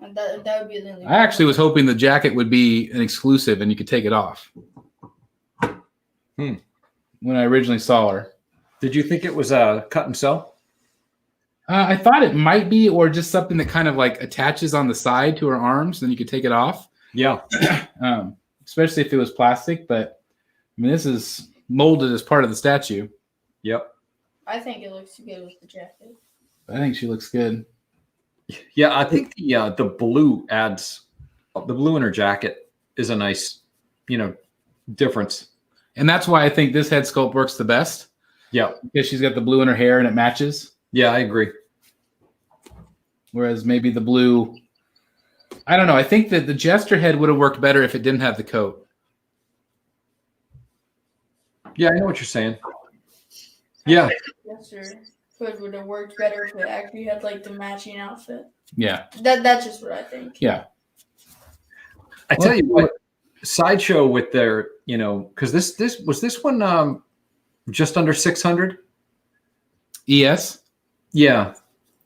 [SPEAKER 3] And that would be the only
[SPEAKER 1] I actually was hoping the jacket would be an exclusive and you could take it off. When I originally saw her.
[SPEAKER 2] Did you think it was a cut and sew?
[SPEAKER 1] I thought it might be, or just something that kind of like attaches on the side to her arms, then you could take it off.
[SPEAKER 2] Yeah.
[SPEAKER 1] Especially if it was plastic, but I mean, this is molded as part of the statue.
[SPEAKER 2] Yep.
[SPEAKER 3] I think it looks good with the jacket.
[SPEAKER 1] I think she looks good.
[SPEAKER 2] Yeah, I think the blue adds, the blue in her jacket is a nice, difference.
[SPEAKER 1] And that's why I think this head sculpt works the best.
[SPEAKER 2] Yeah.
[SPEAKER 1] Because she's got the blue in her hair and it matches.
[SPEAKER 2] Yeah, I agree.
[SPEAKER 1] Whereas maybe the blue, I don't know. I think that the jester head would have worked better if it didn't have the coat.
[SPEAKER 2] Yeah, I know what you're saying. Yeah.
[SPEAKER 3] Jester hood would have worked better if it actually had like the matching outfit.
[SPEAKER 1] Yeah.
[SPEAKER 3] That's just what I think.
[SPEAKER 1] Yeah.
[SPEAKER 2] I tell you what, Sideshow with their, because this one just under 600?
[SPEAKER 1] ES?
[SPEAKER 2] Yeah.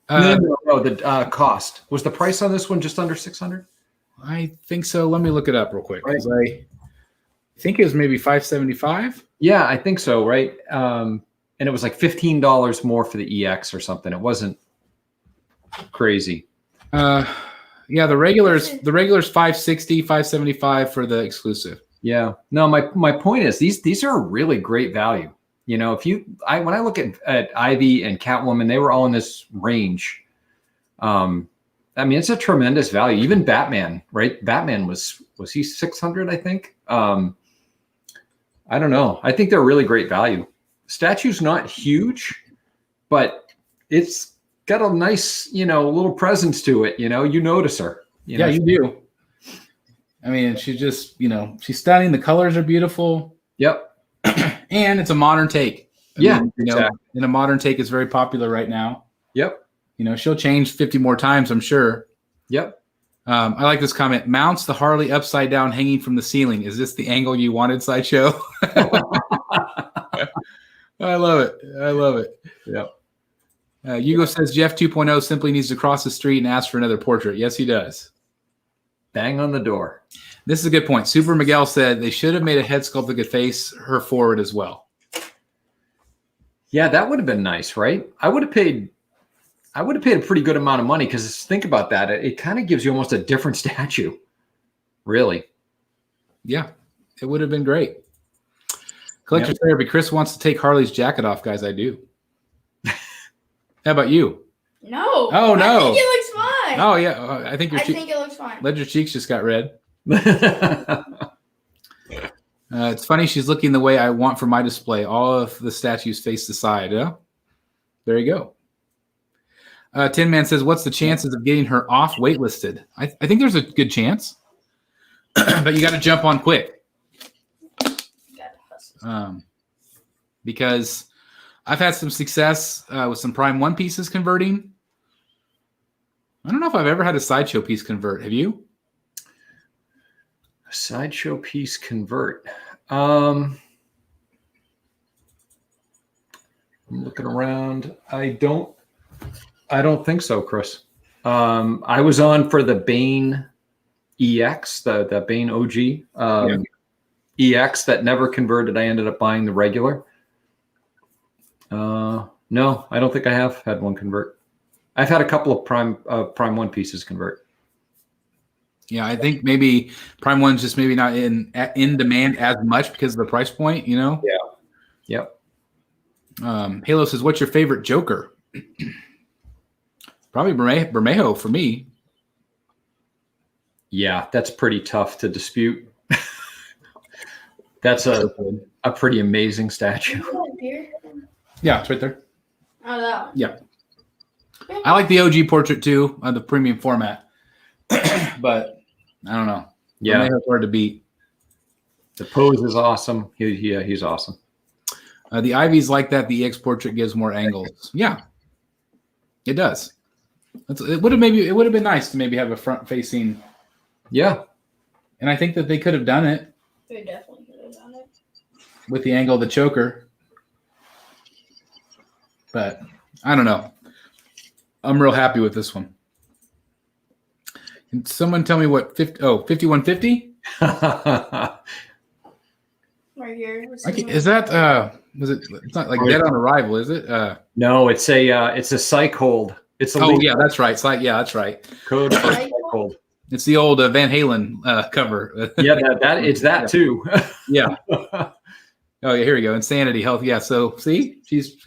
[SPEAKER 2] No, the cost. Was the price on this one just under 600?
[SPEAKER 1] I think so. Let me look it up real quick. Right. I think it was maybe 575.
[SPEAKER 2] Yeah, I think so, right? And it was like $15 more for the EX or something. It wasn't crazy.
[SPEAKER 1] Yeah, the regular's 560, 575 for the exclusive.
[SPEAKER 2] Yeah. No, my point is these are really great value. When I look at Ivy and Catwoman, they were all in this range. I mean, it's a tremendous value. Even Batman, right? Batman was he 600, I think? I don't know. I think they're really great value. Statue's not huge, but it's got a nice, little presence to it. You notice her.
[SPEAKER 1] Yeah, you do. I mean, she's just, she's stunning. The colors are beautiful.
[SPEAKER 2] Yep.
[SPEAKER 1] And it's a modern take. I mean,
[SPEAKER 2] exactly.
[SPEAKER 1] And a modern take is very popular right now.
[SPEAKER 2] Yep.
[SPEAKER 1] She'll change 50 more times, I'm sure.
[SPEAKER 2] Yep.
[SPEAKER 1] I like this comment. Mounts the Harley upside down hanging from the ceiling. Is this the angle you wanted, Sideshow? I love it.
[SPEAKER 2] Yep.
[SPEAKER 1] Hugo says Jeff 2.0 simply needs to cross the street and ask for another portrait. Yes, he does.
[SPEAKER 2] Bang on the door.
[SPEAKER 1] This is a good point. Super Miguel said they should have made a head sculpt that could face her forward as well.
[SPEAKER 2] Yeah, that would have been nice, right? I would have paid a pretty good amount of money because think about that. It kind of gives you almost a different statue. Really.
[SPEAKER 1] Yeah, it would have been great. Collector Therapy. Chris wants to take Harley's jacket off, guys. I do. How about you?
[SPEAKER 3] No.
[SPEAKER 1] Oh, no.
[SPEAKER 3] I think it looks fine.
[SPEAKER 1] Oh, yeah. I think
[SPEAKER 3] it looks fine.
[SPEAKER 1] Ledger cheeks just got red. It's funny. She's looking the way I want for my display. All of the statues face the side. Yeah. There you go. Tin Man says, what's the chances of getting her off waitlisted? I think there's a good chance. But you got to jump on quick. Because I've had some success with some Prime 1 pieces converting. I don't know if I've ever had a Sideshow piece convert. Have you?
[SPEAKER 2] A Sideshow piece convert. I'm looking around. I don't think so, Chris. I was on for the Bane EX, the Bane OG EX that never converted. I ended up buying the regular. No, I don't think I have had one convert. I've had a couple of Prime 1 pieces convert.
[SPEAKER 1] Yeah, I think maybe Prime 1's just maybe not in demand as much because of the price point, Yeah.
[SPEAKER 2] Yep.
[SPEAKER 1] Halo says, what's your favorite Joker? Probably Bermejo for me.
[SPEAKER 2] Yeah, that's pretty tough to dispute. That's a pretty amazing statue.
[SPEAKER 1] Yeah, it's right there.
[SPEAKER 3] Oh, that one.
[SPEAKER 1] Yeah. I like the OG portrait too, the premium format. But I don't know. Yeah, it's hard to beat.
[SPEAKER 2] The pose is awesome. He's awesome.
[SPEAKER 1] The Ivy's like that. The EX portrait gives more angles. Yeah, it does. It would have been nice to maybe have a front facing.
[SPEAKER 2] Yeah.
[SPEAKER 1] And I think that they could have done it.
[SPEAKER 3] They definitely could have done it.
[SPEAKER 1] With the angle of the choker. But I don't know. I'm real happy with this one. Can someone tell me what 5150?
[SPEAKER 3] Right here.
[SPEAKER 1] Is that it's not like Dead on Arrival, is it?
[SPEAKER 2] No, it's a psych hold. It's a
[SPEAKER 1] that's right. It's like, yeah, that's right.
[SPEAKER 2] Code for psych hold.
[SPEAKER 1] It's the old Van Halen cover.
[SPEAKER 2] Yeah, it's that too.
[SPEAKER 1] Yeah. Oh yeah, here we go. Insanity Health. Yeah. So see, she's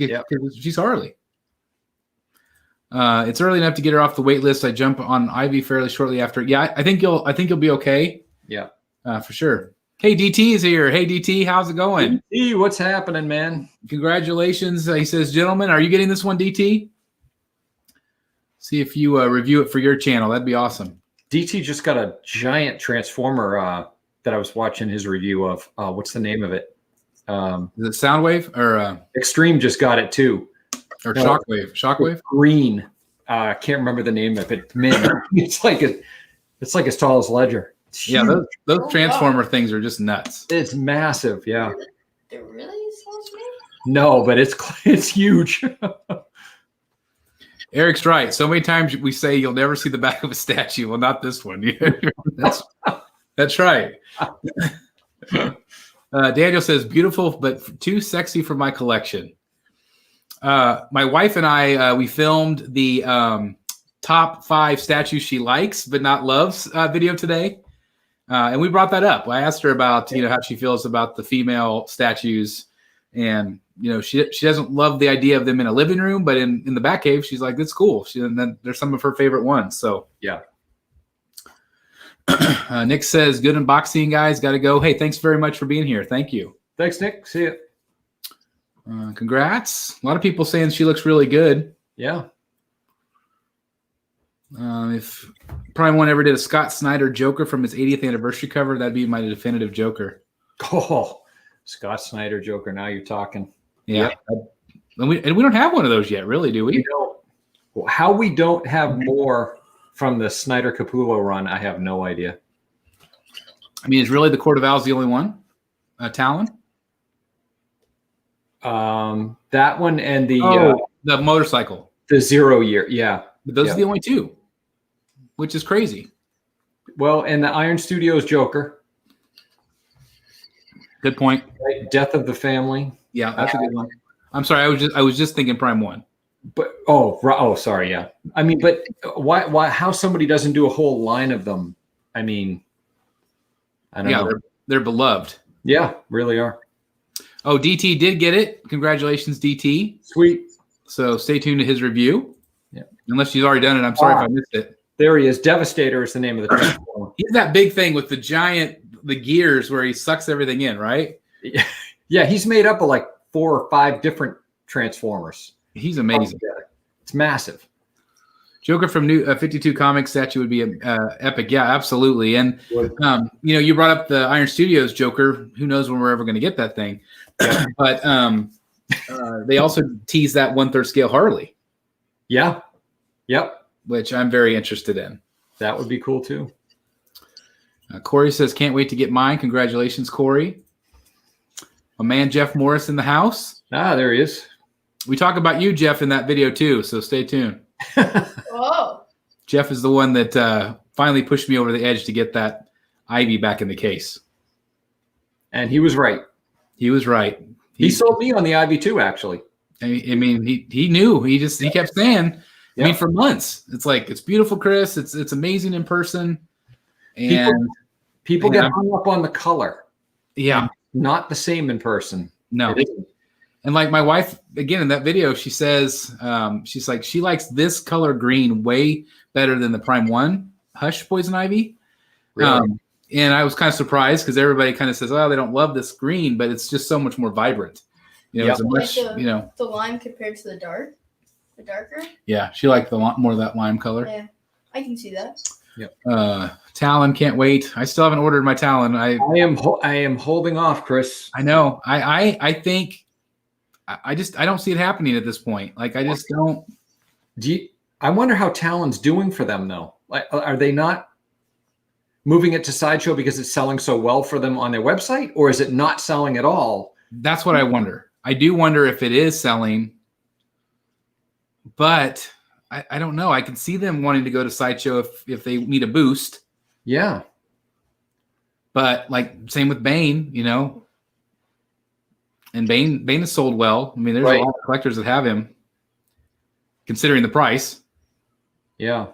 [SPEAKER 1] Harley. It's early enough to get her off the wait list. I jump on Ivy fairly shortly after. Yeah, I think you'll be okay.
[SPEAKER 2] Yeah.
[SPEAKER 1] For sure. Hey, DT is here. Hey, DT, how's it going?
[SPEAKER 2] DT, what's happening, man?
[SPEAKER 1] Congratulations. He says, gentlemen, are you getting this one, DT? See if you review it for your channel. That'd be awesome.
[SPEAKER 2] DT just got a giant transformer that I was watching his review of. What's the name of it?
[SPEAKER 1] Is it Soundwave or
[SPEAKER 2] Extreme just got it too.
[SPEAKER 1] Or Shockwave? Shockwave?
[SPEAKER 2] Green. I can't remember the name of it. Man, it's like as tall as Ledger.
[SPEAKER 1] Yeah, those transformer things are just nuts.
[SPEAKER 2] It's massive. Yeah.
[SPEAKER 3] They're really small to me?
[SPEAKER 2] No, but it's huge.
[SPEAKER 1] Eric's right. So many times we say you'll never see the back of a statue. Well, not this one. That's right. Daniel says, beautiful, but too sexy for my collection. My wife and I, we filmed the top 5 statues she likes but not loves video today. And we brought that up. I asked her about, how she feels about the female statues. And, she doesn't love the idea of them in a living room, but in the Batcave, she's like, that's cool. And then there's some of her favorite ones. So,
[SPEAKER 2] yeah.
[SPEAKER 1] Nick says, good unboxing, guys. Got to go. Hey, thanks very much for being here. Thank you.
[SPEAKER 2] Thanks, Nick. See you.
[SPEAKER 1] Congrats. A lot of people saying she looks really good.
[SPEAKER 2] Yeah.
[SPEAKER 1] If Prime One ever did a Scott Snyder Joker from his 80th anniversary cover, that'd be my definitive Joker.
[SPEAKER 2] Oh, Scott Snyder Joker. Now you're talking.
[SPEAKER 1] Yeah. And we don't have one of those yet, really, do we?
[SPEAKER 2] How we don't have more from the Snyder Capullo run, I have no idea.
[SPEAKER 1] I mean, is really the Court of Owls the only one? Talon?
[SPEAKER 2] That one and the
[SPEAKER 1] motorcycle.
[SPEAKER 2] The 0 year. Yeah.
[SPEAKER 1] But those are the only 2, which is crazy.
[SPEAKER 2] Well, and the Iron Studios Joker.
[SPEAKER 1] Good point.
[SPEAKER 2] Right? Death of the Family.
[SPEAKER 1] Yeah, that's a good one. I'm sorry, I was just thinking Prime One.
[SPEAKER 2] But sorry, yeah. I mean, but why how somebody doesn't do a whole line of them? I mean, I don't know.
[SPEAKER 1] They're beloved.
[SPEAKER 2] Yeah, really are.
[SPEAKER 1] Oh, DT did get it. Congratulations, DT.
[SPEAKER 2] Sweet.
[SPEAKER 1] So stay tuned to his review.
[SPEAKER 2] Yeah.
[SPEAKER 1] Unless she's already done it. I'm sorry if I missed it.
[SPEAKER 2] There he is. Devastator is the name of the transformer.
[SPEAKER 1] He's that big thing with the gears where he sucks everything in, right?
[SPEAKER 2] Yeah, he's made up of like 4 or 5 different transformers.
[SPEAKER 1] He's amazing.
[SPEAKER 2] It's massive.
[SPEAKER 1] Joker from New 52 Comics statue would be epic. Yeah, absolutely. And you brought up the Iron Studios Joker. Who knows when we're ever going to get that thing? But they also tease that 1/3 scale Harley.
[SPEAKER 2] Yeah. Yep.
[SPEAKER 1] Which I'm very interested in.
[SPEAKER 2] That would be cool too.
[SPEAKER 1] Corey says, can't wait to get mine. Congratulations, Corey. My man Jeff Morris in the house.
[SPEAKER 2] There he is.
[SPEAKER 1] We talk about you, Jeff, in that video too, so stay tuned.
[SPEAKER 3] Whoa.
[SPEAKER 1] Jeff is the one that finally pushed me over the edge to get that Ivy back in the case.
[SPEAKER 2] And he was right.
[SPEAKER 1] He was right.
[SPEAKER 2] He sold me on the Ivy too, actually.
[SPEAKER 1] I mean, he knew. He kept saying, I mean, for months. It's like, it's beautiful, Chris. It's amazing in person. And
[SPEAKER 2] people get hung up on the color.
[SPEAKER 1] Yeah.
[SPEAKER 2] Not the same in person.
[SPEAKER 1] No. And like my wife, again, in that video, she says, she's like, she likes this color green way better than the Prime One Hush Poison Ivy.
[SPEAKER 2] Really?
[SPEAKER 1] And I was kind of surprised because everybody kind of says, oh, they don't love this green, but it's just so much more vibrant. It's a much,
[SPEAKER 3] the lime compared to the darker.
[SPEAKER 1] Yeah, she liked more of that lime color.
[SPEAKER 3] Yeah, I can see that.
[SPEAKER 2] Yep.
[SPEAKER 1] Talon, can't wait. I still haven't ordered my Talon. I
[SPEAKER 2] am holding off, Chris.
[SPEAKER 1] I know. I think I don't see it happening at this point. Like I just don't.
[SPEAKER 2] I wonder how Talon's doing for them though. Like, are they not moving it to Sideshow because it's selling so well for them on their website, or is it not selling at all?
[SPEAKER 1] That's what I wonder. I do wonder if it is selling, but I don't know. I can see them wanting to go to Sideshow if they need a boost.
[SPEAKER 2] Yeah.
[SPEAKER 1] But like same with Bane, you know. And Bane is sold well. I mean, there's a lot of collectors that have him, considering the price.
[SPEAKER 2] Yeah.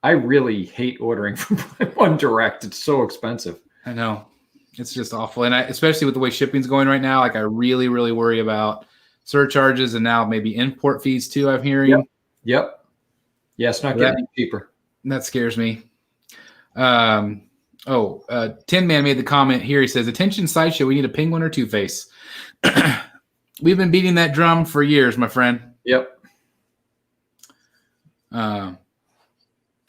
[SPEAKER 2] I really hate ordering from One Direct. It's so expensive.
[SPEAKER 1] I know. It's just awful. And especially with the way shipping's going right now, like I really, really worry about surcharges and now maybe import fees too, I'm hearing.
[SPEAKER 2] Yep. Yeah, it's not getting cheaper.
[SPEAKER 1] That scares me. Tin Man made the comment here. He says, attention Sideshow, we need a Penguin or Two-Face. We've been beating that drum for years, my friend.
[SPEAKER 2] Yep.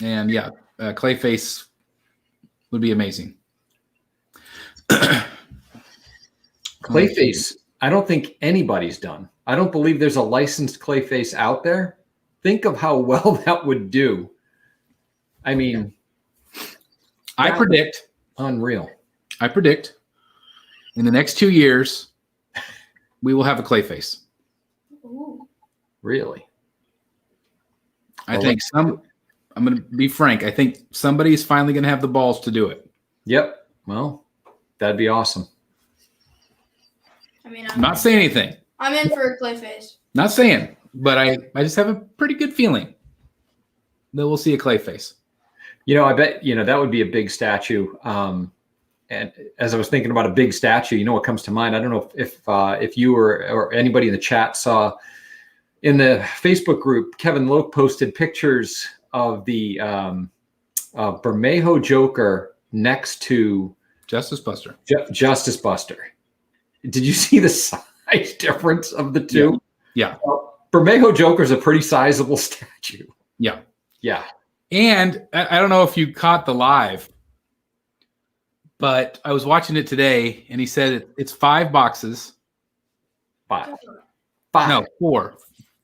[SPEAKER 1] Clayface would be amazing.
[SPEAKER 2] Clayface, I don't think anybody's done. I don't believe there's a licensed Clayface out there. Think of how well that would do. I mean,
[SPEAKER 1] I predict
[SPEAKER 2] unreal.
[SPEAKER 1] I predict in the next 2 years, we will have a Clayface.
[SPEAKER 3] Ooh.
[SPEAKER 2] Really?
[SPEAKER 1] I'm going to be frank. I think somebody's finally going to have the balls to do it.
[SPEAKER 2] Yep. Well, that'd be awesome.
[SPEAKER 3] I mean,
[SPEAKER 1] I'm not saying anything.
[SPEAKER 3] I'm in for a Clayface.
[SPEAKER 1] Not saying, but I just have a pretty good feeling that we'll see a Clayface.
[SPEAKER 2] You know, I bet, that would be a big statue. And as I was thinking about a big statue, what comes to mind? I don't know if you or anybody in the chat saw in the Facebook group, Kevin Loke posted pictures of the Bermejo Joker next to
[SPEAKER 1] Justice Buster.
[SPEAKER 2] Justice Buster. Did you see the size difference of the two?
[SPEAKER 1] Yeah.
[SPEAKER 2] Bermejo Joker is a pretty sizable statue.
[SPEAKER 1] Yeah.
[SPEAKER 2] Yeah.
[SPEAKER 1] And I don't know if you caught the live, but I was watching it today, and he said it's 5 boxes.
[SPEAKER 2] Five.
[SPEAKER 1] No, 4.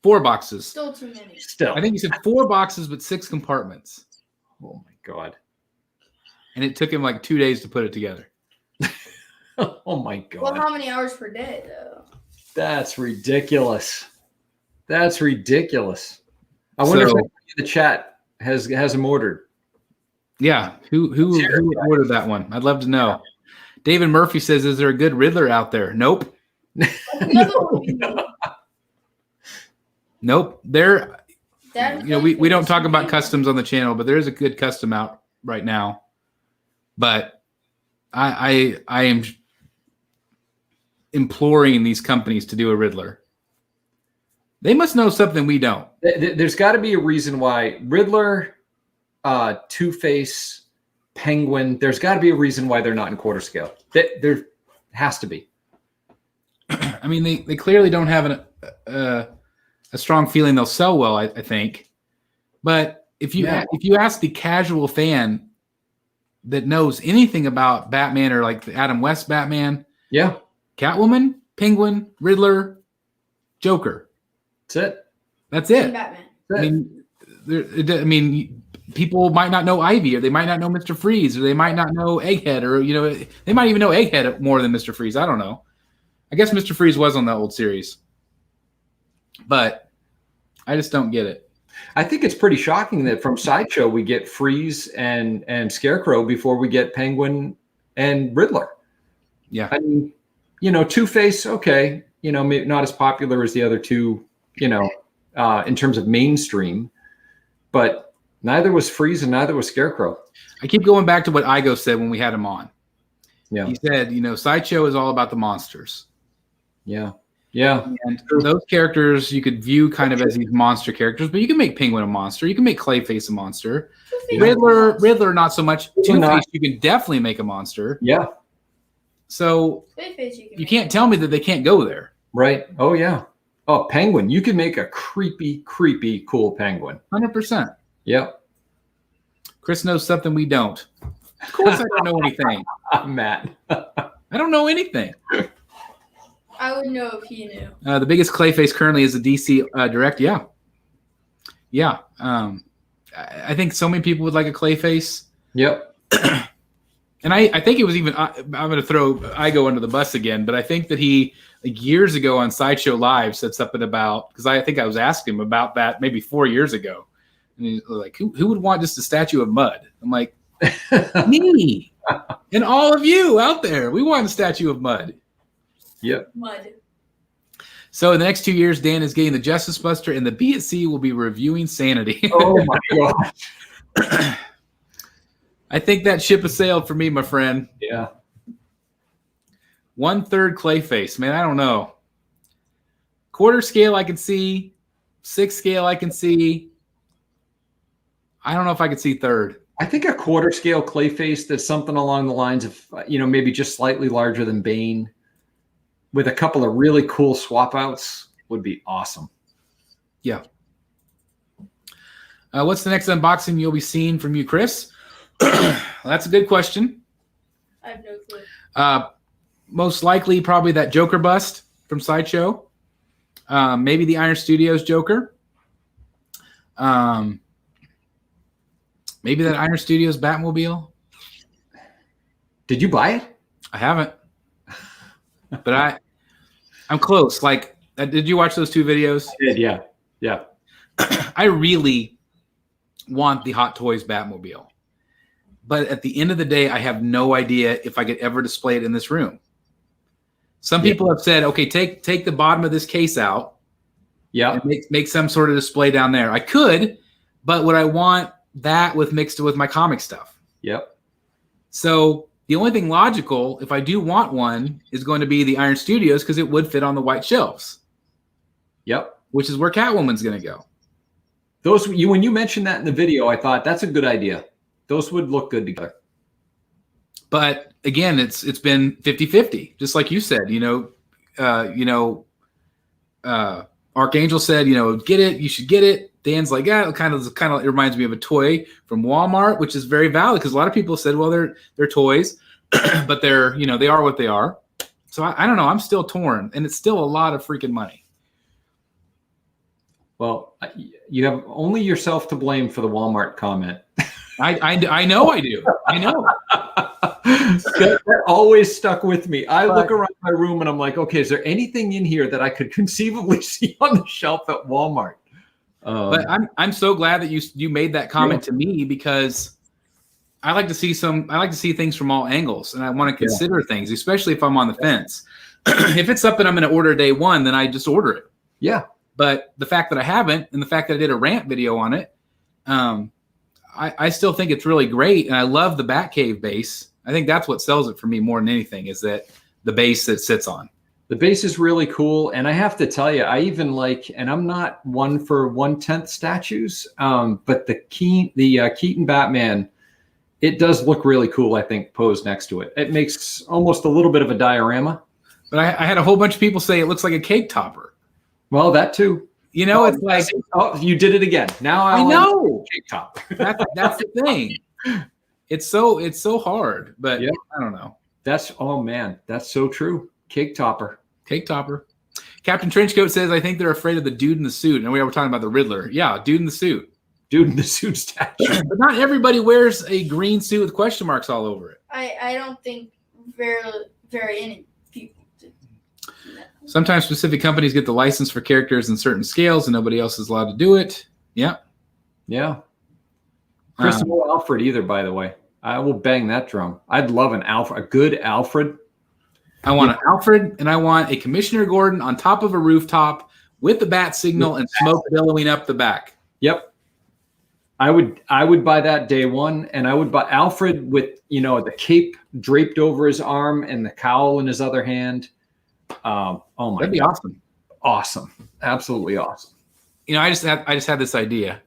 [SPEAKER 1] 4 boxes.
[SPEAKER 3] Still too many.
[SPEAKER 2] Still.
[SPEAKER 1] I think he said 4 boxes, but 6 compartments.
[SPEAKER 2] Oh, my God.
[SPEAKER 1] And it took him like 2 days to put it together.
[SPEAKER 2] Oh, my God.
[SPEAKER 3] Well, how many hours per day, though?
[SPEAKER 2] That's ridiculous. That's ridiculous. I wonder if anybody in the chat has them ordered.
[SPEAKER 1] Yeah. Who ordered that one? I'd love to know. David Murphy says, is there a good Riddler out there? Nope. Nope. There, we don't talk about customs on the channel, but there is a good custom out right now. But I am imploring these companies to do a Riddler. They must know something we don't.
[SPEAKER 2] There's got to be a reason why Riddler, Two-Face, Penguin, there's got to be a reason why they're not in quarter scale. There has to be.
[SPEAKER 1] I mean, they clearly don't have a strong feeling they'll sell well, I think. But if you ask the casual fan that knows anything about Batman or like the Adam West Batman, Catwoman, Penguin, Riddler, Joker. That's it.
[SPEAKER 3] Batman.
[SPEAKER 1] I mean, people might not know Ivy, or they might not know Mr. Freeze, or they might not know Egghead, or they might even know Egghead more than Mr. Freeze. I don't know. I guess Mr. Freeze was on the old series, but I just don't get it.
[SPEAKER 2] I think it's pretty shocking that from Sideshow we get Freeze and Scarecrow before we get Penguin and Riddler.
[SPEAKER 1] Yeah,
[SPEAKER 2] I mean, Two-Face, okay, maybe not as popular as the other two, in terms of mainstream, but neither was Freeze and neither was Scarecrow.
[SPEAKER 1] I keep going back to what Igo said when we had him on.
[SPEAKER 2] Yeah,
[SPEAKER 1] he said, Sideshow is all about the monsters.
[SPEAKER 2] Yeah.
[SPEAKER 1] And those characters you could view kind of as these monster characters, but you can make Penguin a monster. You can make Clayface a monster. Riddler, not so much. Two-Face, you can definitely make a monster.
[SPEAKER 2] Yeah.
[SPEAKER 1] So you can't tell me that they can't go there.
[SPEAKER 2] Right. Oh, yeah. Oh, Penguin. You can make a creepy, cool Penguin.
[SPEAKER 1] 100%.
[SPEAKER 2] Yep.
[SPEAKER 1] Chris knows something we don't. Of course I don't know anything.
[SPEAKER 2] Matt.
[SPEAKER 1] I don't know anything.
[SPEAKER 3] I would know if he knew.
[SPEAKER 1] The biggest Clayface currently is the DC Direct. Yeah. Yeah. I think so many people would like a Clayface.
[SPEAKER 2] Yep.
[SPEAKER 1] And I think it was even, I'm going to throw Igo under the bus again, but I think that he, like years ago on Sideshow Live, said something about, because I think I was asking him about that maybe 4 years ago. And he's like, who would want just a statue of mud? I'm like, me and all of you out there. We want a statue of mud.
[SPEAKER 2] Yep.
[SPEAKER 3] Mud.
[SPEAKER 1] So in the next 2 years, Dan is getting the Justice Buster, and the B at C will be reviewing Sanity.
[SPEAKER 2] Oh, my gosh.
[SPEAKER 1] I think that ship has sailed for me, my friend.
[SPEAKER 2] Yeah.
[SPEAKER 1] 1/3 Clayface. Man, I don't know. Quarter scale I can see. 6 scale I can see. I don't know if I could see third.
[SPEAKER 2] I think a quarter scale Clayface that's something along the lines of, maybe just slightly larger than Bane with a couple of really cool swap outs would be awesome.
[SPEAKER 1] Yeah. What's the next unboxing you'll be seeing from you, Chris? That's a good question.
[SPEAKER 3] I have no clue.
[SPEAKER 1] Most likely probably that Joker bust from Sideshow. Maybe the Iron Studios Joker. Maybe that Iron Studios Batmobile.
[SPEAKER 2] Did you buy it?
[SPEAKER 1] I haven't. But I'm close. Like, did you watch those 2 videos?
[SPEAKER 2] I did, yeah. Yeah.
[SPEAKER 1] I really want the Hot Toys Batmobile. But at the end of the day, I have no idea if I could ever display it in this room. Some people have said, okay, take the bottom of this case out.
[SPEAKER 2] Yeah.
[SPEAKER 1] And make some sort of display down there. I could, but would I want that mixed with my comic stuff?
[SPEAKER 2] Yep.
[SPEAKER 1] So the only thing logical, if I do want one, is going to be the Iron Studios because it would fit on the white shelves.
[SPEAKER 2] Yep.
[SPEAKER 1] Which is where Catwoman's going to go.
[SPEAKER 2] When you mentioned that in the video, I thought that's a good idea. Those would look good together.
[SPEAKER 1] But again, it's been 50-50, just like you said. Archangel said, get it, you should get it. Dan's like, yeah, it kind of it reminds me of a toy from Walmart, which is very valid because a lot of people said, well, they're toys, but they're they are what they are. So I don't know. I'm still torn, and it's still a lot of freaking money.
[SPEAKER 2] Well, you have only yourself to blame for the Walmart comment.
[SPEAKER 1] I know I do. I know.
[SPEAKER 2] That always stuck with me. I look around my room and I'm like, okay, is there anything in here that I could conceivably see on the shelf at Walmart?
[SPEAKER 1] But I'm so glad that you made that comment to me because I like to see things from all angles, and I want to consider things, especially if I'm on the fence. If it's something I'm going to order day one, then I just order it.
[SPEAKER 2] Yeah.
[SPEAKER 1] But the fact that I haven't, and the fact that I did a rant video on it, I still think it's really great, and I love the Batcave base. I think that's what sells it for me more than anything is that the base that it sits on.
[SPEAKER 2] The base is really cool, and I have to tell you, I even like, and I'm not one for 1/10 statues, but the Keaton Batman, it does look really cool, I think, posed next to it. It makes almost a little bit of a diorama.
[SPEAKER 1] But I had a whole bunch of people say it looks like a cake topper.
[SPEAKER 2] Well, that too.
[SPEAKER 1] It's like,
[SPEAKER 2] oh, you did it again. Now
[SPEAKER 1] I know
[SPEAKER 2] cake top.
[SPEAKER 1] That's the thing. It's so hard, but I don't know.
[SPEAKER 2] That's so true. Cake topper.
[SPEAKER 1] Captain Trenchcoat says, I think they're afraid of the dude in the suit. And we were talking about the Riddler. Yeah, dude in the suit.
[SPEAKER 2] Dude in the suit statue.
[SPEAKER 1] But not everybody wears a green suit with question marks all over it.
[SPEAKER 3] I don't think very any people do.
[SPEAKER 1] Sometimes specific companies get the license for characters in certain scales and nobody else is allowed to do it. Yeah.
[SPEAKER 2] Yeah. Chris, no Alfred either, by the way. I will bang that drum. I'd love a good Alfred.
[SPEAKER 1] I want an Alfred, and I want a Commissioner Gordon on top of a rooftop with the bat signal and smoke billowing up the back.
[SPEAKER 2] Yep. I would buy that day one, and I would buy Alfred with, the cape draped over his arm and the cowl in his other hand. Oh my!
[SPEAKER 1] That'd be awesome.
[SPEAKER 2] Awesome. Absolutely awesome.
[SPEAKER 1] I just had this idea.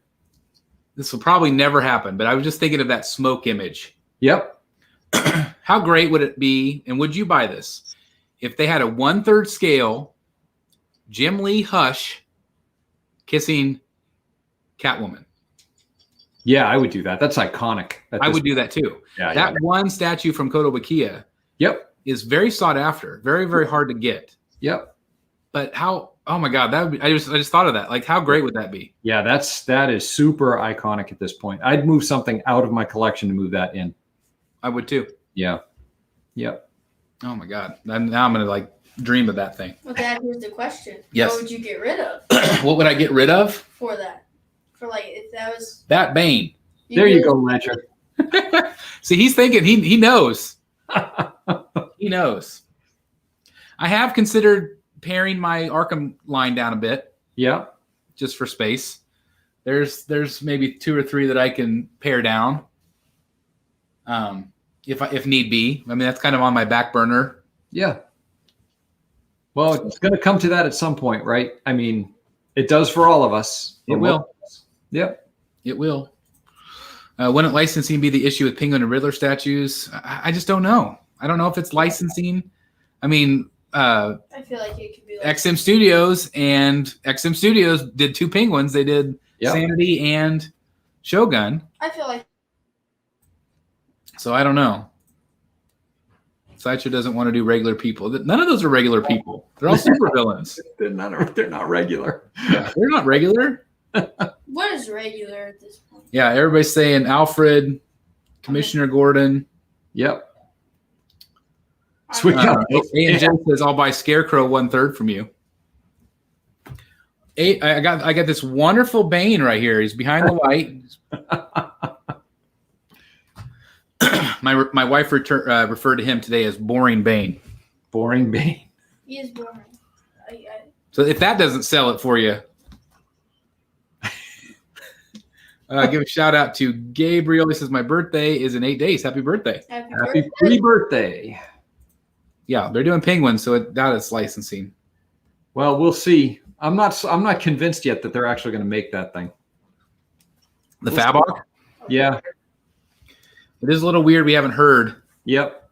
[SPEAKER 1] This will probably never happen, but I was just thinking of that smoke image.
[SPEAKER 2] Yep.
[SPEAKER 1] How great would it be, and would you buy this, if they had a 1/3 scale Jim Lee Hush kissing Catwoman?
[SPEAKER 2] Yeah, I would do that. That's iconic.
[SPEAKER 1] I would do that too.
[SPEAKER 2] Yeah,
[SPEAKER 1] that one statue from Kotobukiya
[SPEAKER 2] is
[SPEAKER 1] very sought after, very, very hard to get.
[SPEAKER 2] Yep.
[SPEAKER 1] But how? Oh my God, that would be, I just thought of that. Like, how great would that be?
[SPEAKER 2] Yeah, that is super iconic at this point. I'd move something out of my collection to move that in.
[SPEAKER 1] I would too.
[SPEAKER 2] Yeah. Yep.
[SPEAKER 1] Oh my God. Now I'm gonna like dream of that thing.
[SPEAKER 3] Well, Dad, here's the question.
[SPEAKER 1] Yes.
[SPEAKER 3] What would you get rid of
[SPEAKER 1] What would I get rid of?
[SPEAKER 3] for that? For like, if that was.
[SPEAKER 1] That Bane.
[SPEAKER 2] There you go, Ledger.
[SPEAKER 1] See, he's thinking. He knows. He knows. I have considered paring my Arkham line down a bit.
[SPEAKER 2] Yeah.
[SPEAKER 1] Just for space. There's maybe 2 or 3 that I can pare down. If need be. I mean, that's kind of on my back burner.
[SPEAKER 2] Yeah. Well, it's going to come to that at some point, right? I mean, it does for all of us.
[SPEAKER 1] It will.
[SPEAKER 2] Yep.
[SPEAKER 1] It will. Wouldn't licensing be the issue with Penguin and Riddler statues? I just don't know. I don't know if it's licensing. I mean,
[SPEAKER 3] I feel like it could be like.
[SPEAKER 1] XM Studios did 2 Penguins. They did Sanity and Shogun.
[SPEAKER 3] I feel like.
[SPEAKER 1] So I don't know. Sideshow doesn't want to do regular people. None of those are regular people. They're all super villains.
[SPEAKER 2] They're not regular.
[SPEAKER 1] Yeah, they're not regular.
[SPEAKER 3] What is regular at this point?
[SPEAKER 1] Yeah, everybody's saying Alfred, Commissioner Gordon.
[SPEAKER 2] Yep.
[SPEAKER 3] Switch
[SPEAKER 2] up.
[SPEAKER 1] And Jen says, "I'll buy Scarecrow 1/3 from you." I got this wonderful Bane right here. He's behind the light. My wife referred to him today as Boring Bane.
[SPEAKER 2] Boring Bane.
[SPEAKER 3] He is boring.
[SPEAKER 1] So if that doesn't sell it for you, give a shout out to Gabriel. He says, "My birthday is in 8 days. Happy birthday."
[SPEAKER 2] Happy pre-birthday.
[SPEAKER 1] Yeah, they're doing Penguins, so that is licensing.
[SPEAKER 2] Well, we'll see. I'm not convinced yet that they're actually going to make that thing.
[SPEAKER 1] The Fabok?
[SPEAKER 2] Yeah.
[SPEAKER 1] It is a little weird. We haven't heard.
[SPEAKER 2] Yep.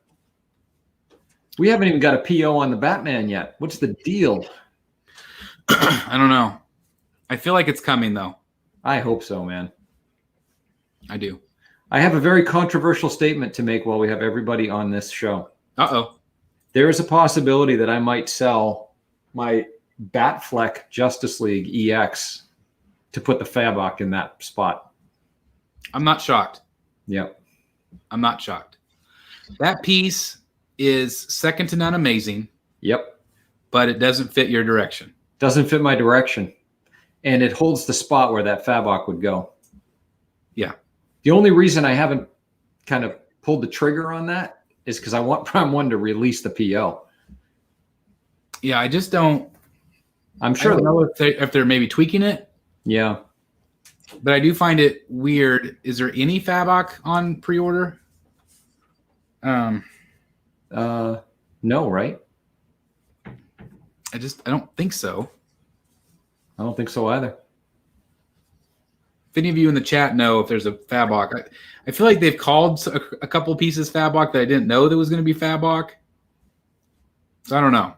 [SPEAKER 2] We haven't even got a PO on the Batman yet. What's the deal?
[SPEAKER 1] I don't know. I feel like it's coming, though.
[SPEAKER 2] I hope so, man.
[SPEAKER 1] I do.
[SPEAKER 2] I have a very controversial statement to make while we have everybody on this show.
[SPEAKER 1] Uh-oh.
[SPEAKER 2] There is a possibility that I might sell my Batfleck Justice League EX to put the Fabok in that spot.
[SPEAKER 1] I'm not shocked.
[SPEAKER 2] Yep.
[SPEAKER 1] I'm not shocked. That piece is second to none amazing.
[SPEAKER 2] Yep.
[SPEAKER 1] But it doesn't fit your direction.
[SPEAKER 2] Doesn't fit my direction. And it holds the spot where that Fabok would go.
[SPEAKER 1] Yeah.
[SPEAKER 2] The only reason I haven't kind of pulled the trigger on that is because I want Prime 1 to release the PO.
[SPEAKER 1] Yeah, I just don't.
[SPEAKER 2] I'm sure.
[SPEAKER 1] I don't know if they're maybe tweaking it.
[SPEAKER 2] Yeah.
[SPEAKER 1] But I do find it weird. Is there any Fabok on pre-order?
[SPEAKER 2] No, right?
[SPEAKER 1] I don't think so.
[SPEAKER 2] I don't think so either.
[SPEAKER 1] If any of you in the chat know if there's a Fabok, I feel like they've called a couple pieces Fabok that I didn't know there was going to be Fabok. So I don't know.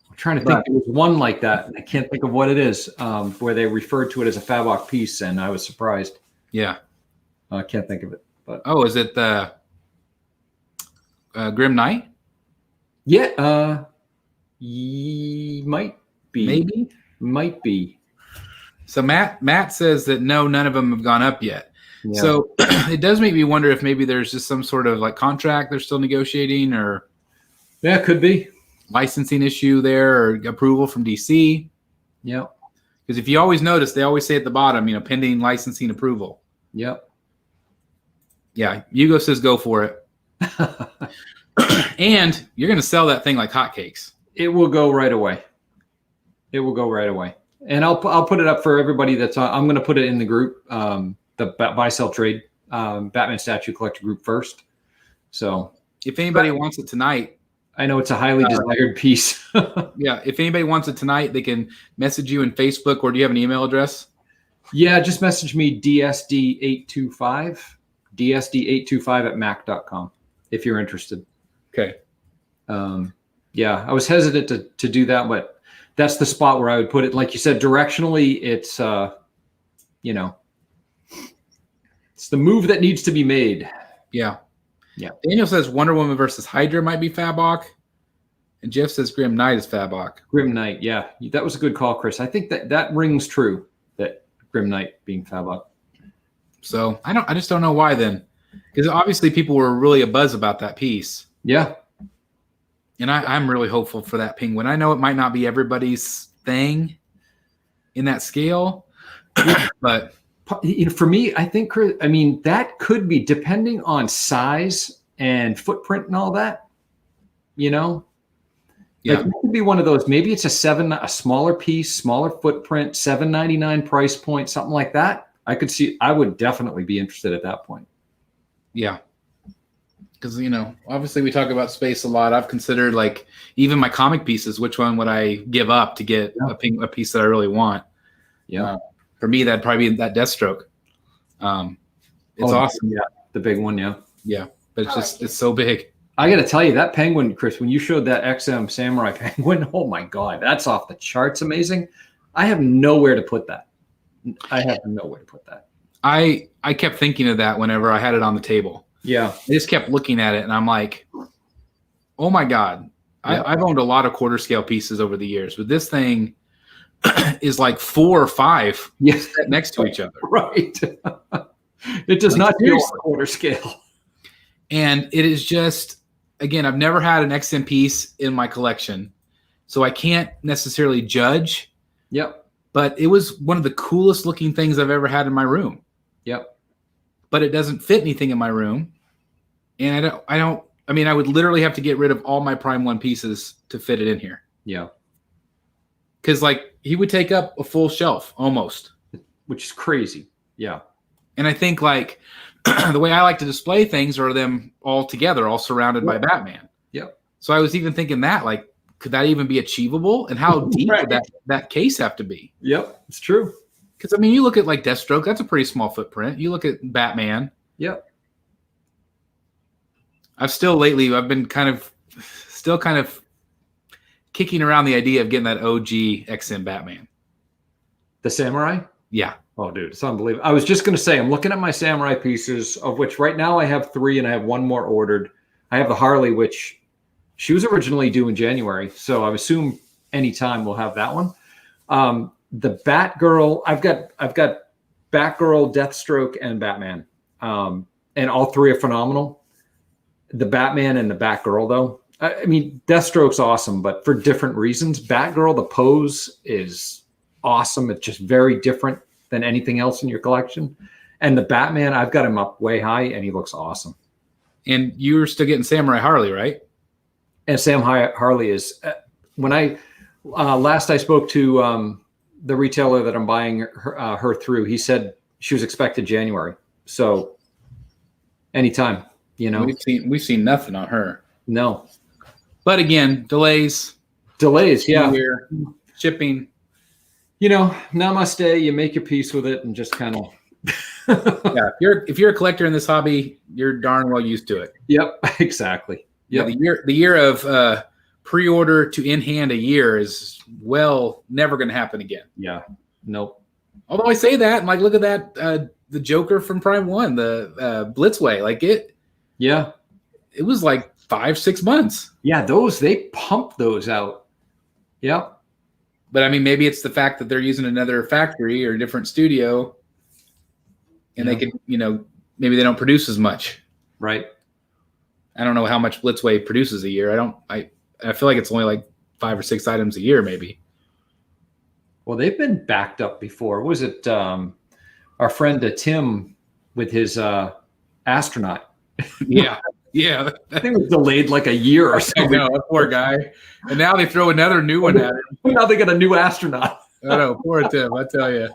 [SPEAKER 2] I'm trying to think. There was one like that, and I can't think of what it is, where they referred to it as a Fabok piece, and I was surprised.
[SPEAKER 1] Yeah.
[SPEAKER 2] I can't think of it. But
[SPEAKER 1] is it the Grim Knight?
[SPEAKER 2] Yeah. Might be.
[SPEAKER 1] Maybe.
[SPEAKER 2] Might be.
[SPEAKER 1] So Matt says that no, none of them have gone up yet.
[SPEAKER 2] Yeah.
[SPEAKER 1] So it does make me wonder if maybe there's just some sort of like contract they're still negotiating, or
[SPEAKER 2] yeah, could be
[SPEAKER 1] licensing issue there, or approval from DC.
[SPEAKER 2] Yeah.
[SPEAKER 1] Because if you always notice, they always say at the bottom, pending licensing approval.
[SPEAKER 2] Yep.
[SPEAKER 1] Yeah. Hugo says go for it. And you're going to sell that thing like hotcakes.
[SPEAKER 2] It will go right away. It will go right away. And I'll put it up for everybody that's on. I'm going to put it in the group, the buy, sell, trade, Batman statue collector group first. So
[SPEAKER 1] if anybody wants it tonight,
[SPEAKER 2] I know it's a highly desired piece.
[SPEAKER 1] Yeah. If anybody wants it tonight, they can message you in Facebook, or do you have an email address?
[SPEAKER 2] Yeah. Just message me dsd825 if you're interested.
[SPEAKER 1] Okay.
[SPEAKER 2] Yeah. I was hesitant to do that, but that's the spot where I would put it. Like you said, directionally, it's, it's the move that needs to be made.
[SPEAKER 1] Yeah.
[SPEAKER 2] Yeah.
[SPEAKER 1] Daniel says Wonder Woman versus Hydra might be Fabok. And Jeff says Grim Knight is Fabok.
[SPEAKER 2] Grim Knight, yeah. That was a good call, Chris. I think that rings true, that Grim Knight being Fabok.
[SPEAKER 1] So I just don't know why then. Because obviously people were really abuzz about that piece.
[SPEAKER 2] Yeah.
[SPEAKER 1] And I'm really hopeful for that penguin. I know it might not be everybody's thing in that scale, but
[SPEAKER 2] for me, I think, that could be, depending on size and footprint and all that,
[SPEAKER 1] Yeah.
[SPEAKER 2] Like, it could be one of those. Maybe it's a smaller piece, smaller footprint, $7.99 price point, something like that. I would definitely be interested at that point.
[SPEAKER 1] Yeah. Because, obviously we talk about space a lot. I've considered, like, even my comic pieces, which one would I give up to get a piece that I really want?
[SPEAKER 2] Yeah.
[SPEAKER 1] For me, that'd probably be that Deathstroke. It's awesome.
[SPEAKER 2] Yeah. The big one. Yeah.
[SPEAKER 1] Yeah. But it's so big.
[SPEAKER 2] I got to tell you, that penguin, Chris, when you showed that XM Samurai penguin, oh my God, that's off the charts amazing. I have nowhere to put that.
[SPEAKER 1] I kept thinking of that whenever I had it on the table.
[SPEAKER 2] Yeah.
[SPEAKER 1] I just kept looking at it and I'm like, oh my God. Yeah. I've owned a lot of quarter scale pieces over the years, but this thing is like 4 or 5 next to each other.
[SPEAKER 2] Right. It does not feel like quarter scale.
[SPEAKER 1] And it is just, again, I've never had an XM piece in my collection, so I can't necessarily judge.
[SPEAKER 2] Yep.
[SPEAKER 1] But it was one of the coolest looking things I've ever had in my room.
[SPEAKER 2] Yep. But
[SPEAKER 1] it doesn't fit anything in my room. And I would literally have to get rid of all my Prime 1 pieces to fit it in here.
[SPEAKER 2] Yeah.
[SPEAKER 1] Because, like, he would take up a full shelf almost.
[SPEAKER 2] Which is crazy. Yeah.
[SPEAKER 1] And I think, like, the way I like to display things are them all together, all surrounded by Batman.
[SPEAKER 2] Yep.
[SPEAKER 1] So I was even thinking that, like, could that even be achievable? And how deep would that case have to be?
[SPEAKER 2] Yep, it's true.
[SPEAKER 1] Because, I mean, you look at, like, Deathstroke, that's a pretty small footprint. You look at Batman.
[SPEAKER 2] Yep.
[SPEAKER 1] I've been kind of kicking around the idea of getting that OG XM Batman.
[SPEAKER 2] The Samurai?
[SPEAKER 1] Yeah.
[SPEAKER 2] Oh, dude, it's unbelievable. I was just going to say, I'm looking at my Samurai pieces, of which right now I have 3 and I have 1 more ordered. I have the Harley, which she was originally due in January. So I assume anytime we'll have that one. The Batgirl, I've got Batgirl, Deathstroke, and Batman. And all 3 are phenomenal. The Batman and the Batgirl, though. I mean, Deathstroke's awesome, but for different reasons. Batgirl, the pose is awesome. It's just very different than anything else in your collection. And the Batman, I've got him up way high, and he looks awesome. And
[SPEAKER 1] you're still getting Samurai Harley, right?
[SPEAKER 2] And Harley is, when I last I spoke to the retailer that I'm buying her through, he said she was expected January. So anytime,
[SPEAKER 1] we've seen nothing on her.
[SPEAKER 2] No,
[SPEAKER 1] but again, delays,
[SPEAKER 2] yeah,
[SPEAKER 1] shipping.
[SPEAKER 2] Namaste. You make your peace with it and just kind of.
[SPEAKER 1] Yeah, if you're a collector in this hobby, you're darn well used to it.
[SPEAKER 2] Yep, exactly. Yep.
[SPEAKER 1] Yeah, the year of pre-order to in hand a year is never going to happen again.
[SPEAKER 2] Yeah. Nope.
[SPEAKER 1] Although I say that, and like, look at that, the Joker from Prime 1, the Blitzway, like it.
[SPEAKER 2] Yeah.
[SPEAKER 1] It was like 5-6 months.
[SPEAKER 2] Yeah, they pump those out. Yep.
[SPEAKER 1] But I mean, maybe it's the fact that they're using another factory or a different studio, and they could, maybe they don't produce as much.
[SPEAKER 2] Right.
[SPEAKER 1] I don't know how much Blitzway produces a year. I feel like it's only like 5 or 6 items a year, maybe.
[SPEAKER 2] Well, they've been backed up before. Was it our friend Tim with his astronaut?
[SPEAKER 1] Yeah. Yeah.
[SPEAKER 2] I think it was delayed like a year or so.
[SPEAKER 1] I know, poor guy. And now they throw another new one at him.
[SPEAKER 2] Now they got a new astronaut.
[SPEAKER 1] I know, poor Tim, I tell you.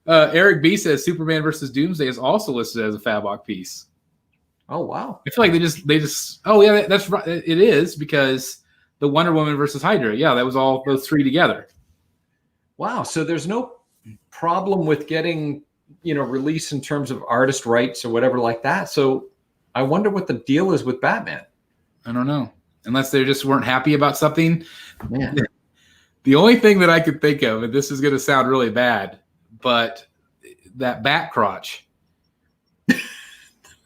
[SPEAKER 1] Eric B says Superman versus Doomsday is also listed as a Fabok piece.
[SPEAKER 2] Oh, wow.
[SPEAKER 1] I feel like they just oh yeah, that's right. It is, because the Wonder Woman versus Hydra. Yeah, that was all those 3 together.
[SPEAKER 2] Wow. So there's no problem with getting, release in terms of artist rights or whatever like that. So I wonder what the deal is with Batman.
[SPEAKER 1] I don't know. Unless they just weren't happy about something.
[SPEAKER 2] Man.
[SPEAKER 1] The only thing that I could think of, and this is going to sound really bad, but that bat crotch. Do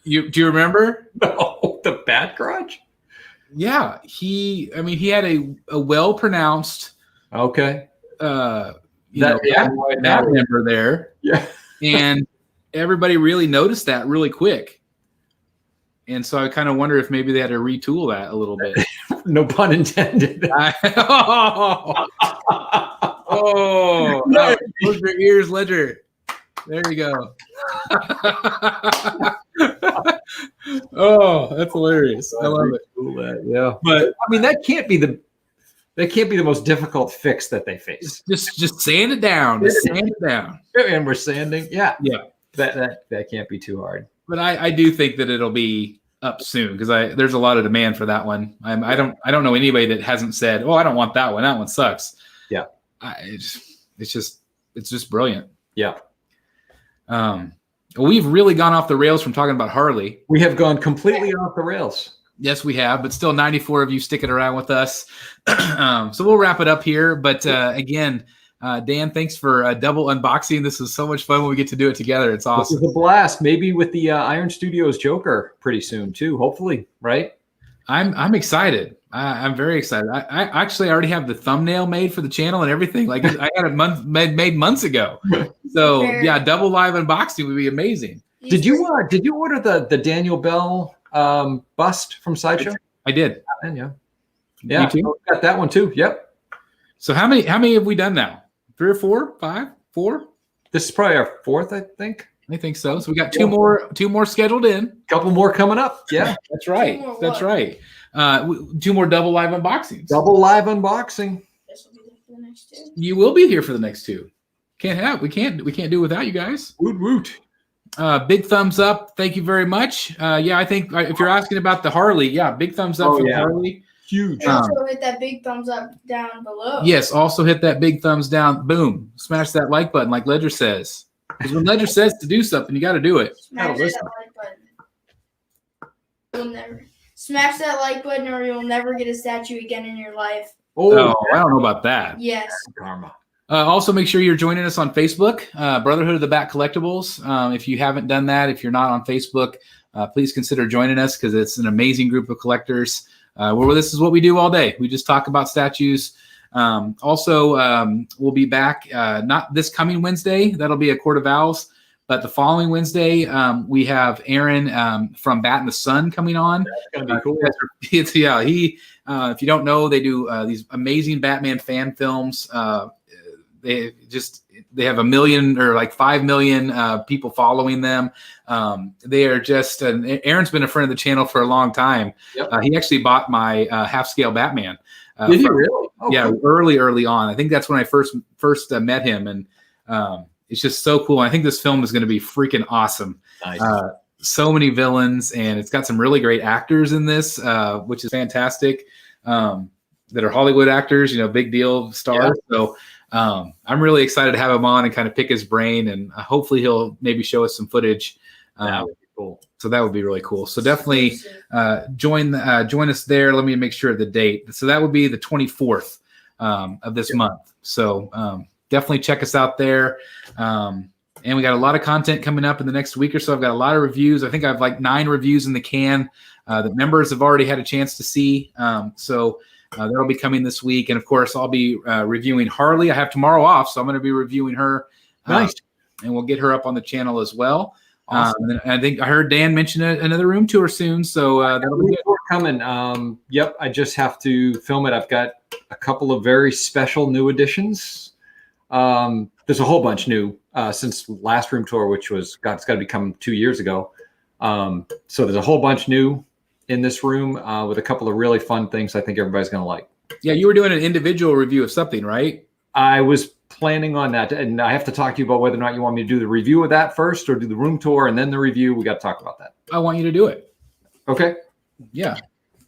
[SPEAKER 1] you remember?
[SPEAKER 2] No, the bat crotch?
[SPEAKER 1] Yeah, he had a well pronounced
[SPEAKER 2] Okay.
[SPEAKER 1] that
[SPEAKER 2] That
[SPEAKER 1] member there.
[SPEAKER 2] Yeah.
[SPEAKER 1] And everybody really noticed that really quick. And so I kind of wonder if maybe they had to retool that a little bit.
[SPEAKER 2] No pun intended.
[SPEAKER 1] Close your ears, Ledger. There you go. Oh, that's hilarious. I love it.
[SPEAKER 2] Yeah. But I mean, that can't be the most difficult fix that they face.
[SPEAKER 1] Just sand it down. Just sand it down.
[SPEAKER 2] And we're sanding. Yeah.
[SPEAKER 1] Yeah.
[SPEAKER 2] That can't be too hard.
[SPEAKER 1] But I do think that it'll be up soon because there's a lot of demand for that one. I don't know anybody that hasn't said, "Oh, I don't want that one. That one sucks."
[SPEAKER 2] Yeah.
[SPEAKER 1] It's just brilliant.
[SPEAKER 2] Yeah.
[SPEAKER 1] We've really gone off the rails from talking about Harley.
[SPEAKER 2] We have gone completely off the rails.
[SPEAKER 1] Yes, we have, but still 94 of you sticking around with us. So we'll wrap it up here. But again, Dan, thanks for double unboxing. This is so much fun when we get to do it together. It's awesome.
[SPEAKER 2] This is a blast. Maybe with the Iron Studios Joker pretty soon too. Hopefully, right?
[SPEAKER 1] I'm excited. I'm very excited. I actually already have the thumbnail made for the channel and everything. Like I had it made months ago. So yeah, double live unboxing would be amazing.
[SPEAKER 2] Did you order the Daniel Bell bust from Sideshow?
[SPEAKER 1] I did.
[SPEAKER 2] Yeah. You too? Got that one too. Yep.
[SPEAKER 1] So how many have we done now? 3 or 4? 5? 4?
[SPEAKER 2] This is probably our 4th, I think.
[SPEAKER 1] I think so. So we got two more scheduled in.
[SPEAKER 2] Couple more coming up. Yeah,
[SPEAKER 1] that's right. That's right. 2 more double live unboxings.
[SPEAKER 2] Double live unboxing.
[SPEAKER 3] This will be there for the next 2.
[SPEAKER 1] You will be here for the next 2. We can't do without you guys.
[SPEAKER 2] Woot woot.
[SPEAKER 1] Big thumbs up. Thank you very much. I think if you're asking about the Harley, big thumbs up for Harley.
[SPEAKER 2] Huge.
[SPEAKER 3] Also hit that big thumbs up down below.
[SPEAKER 1] Yes, also hit that big thumbs down. Boom. Smash that like button like Ledger says. Because when Ledger says to do something, you got to do it.
[SPEAKER 3] Smash that like button. Smash that like button or you'll never get a statue again in your life.
[SPEAKER 1] Oh, I don't know about that.
[SPEAKER 3] Yes.
[SPEAKER 2] Karma.
[SPEAKER 1] Also, make sure you're joining us on Facebook, Brotherhood of the Bat Collectibles. If you haven't done that, if you're not on Facebook, please consider joining us because it's an amazing group of collectors. Where this is what we do all day. We just talk about statues. We'll be back not this coming Wednesday. That'll be a Court of Owls. But the following Wednesday, we have Aaron from Bat and the Sun coming on.
[SPEAKER 2] That's going to be cool.
[SPEAKER 1] If you don't know, they do these amazing Batman fan films. They have 1 million or like 5 million people following them. They are just Aaron's been a friend of the channel for a long time.
[SPEAKER 2] Yep.
[SPEAKER 1] He actually bought my half scale Batman.
[SPEAKER 2] Did he really?
[SPEAKER 1] Oh, yeah, cool. early on. I think that's when I first met him, and it's just so cool. I think this film is going to be freaking awesome.
[SPEAKER 2] Nice.
[SPEAKER 1] So many villains, and it's got some really great actors in this, which is fantastic. That are Hollywood actors, big deal stars. Yeah. So I'm really excited to have him on and kind of pick his brain, and hopefully he'll maybe show us some footage.
[SPEAKER 2] That would be cool.
[SPEAKER 1] So that would be really cool. So definitely join us there. Let me make sure of the date. So that would be the 24th of this month. So definitely check us out there. And we got a lot of content coming up in the next week or so. I've got a lot of reviews. I think I have like 9 reviews in the can that members have already had a chance to see. That'll be coming this week. And of course, I'll be reviewing Harley. I have tomorrow off, so I'm going to be reviewing her.
[SPEAKER 2] Nice.
[SPEAKER 1] And we'll get her up on the channel as well.
[SPEAKER 2] Awesome.
[SPEAKER 1] And I think I heard Dan mention another room tour soon. So that'll be good.
[SPEAKER 2] Coming. Yep. I just have to film it. I've got a couple of very special new additions. There's a whole bunch new since last room tour, which was, it's got to be coming 2 years ago. So there's a whole bunch new in this room with a couple of really fun things I think everybody's going to like. Yeah,
[SPEAKER 1] you were doing an individual review of something, right?
[SPEAKER 2] I was planning on that, and I have to talk to you about whether or not you want me to do the review of that first or do the room tour and then the review. We got to talk about that.
[SPEAKER 1] I want you to do it.
[SPEAKER 2] Okay.
[SPEAKER 1] Yeah,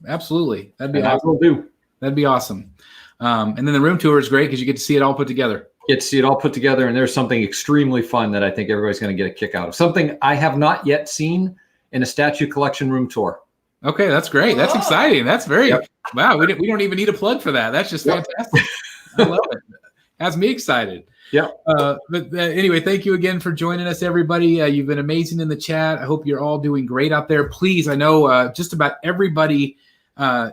[SPEAKER 1] absolutely. That'd be
[SPEAKER 2] awesome. I will do.
[SPEAKER 1] That'd be awesome. And then the room tour is great because you get to see it all put together.
[SPEAKER 2] Get to see it all put together, and there's something extremely fun that I think everybody's going to get a kick out of. Something I have not yet seen in a statue collection room tour.
[SPEAKER 1] Okay, that's great. That's exciting. That's very wow. We don't even need a plug for that. That's just fantastic. I love it. Has me excited.
[SPEAKER 2] Yeah.
[SPEAKER 1] But anyway, thank you again for joining us, everybody. You've been amazing in the chat. I hope you're all doing great out there. Please, I know just about everybody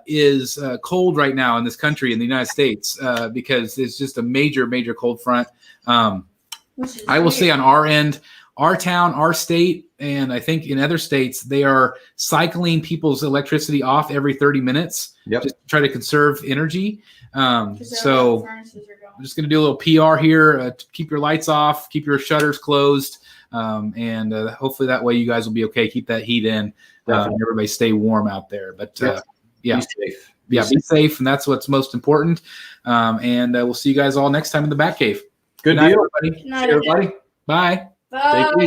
[SPEAKER 1] is cold right now in this country, in the United States, because it's just a major cold front. I will say on our end, our town, our state, and I think in other states, they are cycling people's electricity off every 30 minutes.
[SPEAKER 2] Yep.
[SPEAKER 1] Just to try to conserve energy. So I'm
[SPEAKER 3] furnaces are going.
[SPEAKER 1] just going to do a little PR here. Keep your lights off, keep your shutters closed, and hopefully that way you guys will be okay. Keep that heat in. Everybody stay warm out there. But yeah,
[SPEAKER 2] be safe.
[SPEAKER 1] Be safe, and that's what's most important. And we'll see you guys all next time in the Batcave.
[SPEAKER 2] Good
[SPEAKER 1] night,
[SPEAKER 2] deal.
[SPEAKER 1] everybody.
[SPEAKER 3] Good night,
[SPEAKER 2] Everybody.
[SPEAKER 1] Bye.
[SPEAKER 3] Bye.
[SPEAKER 2] Take it easy.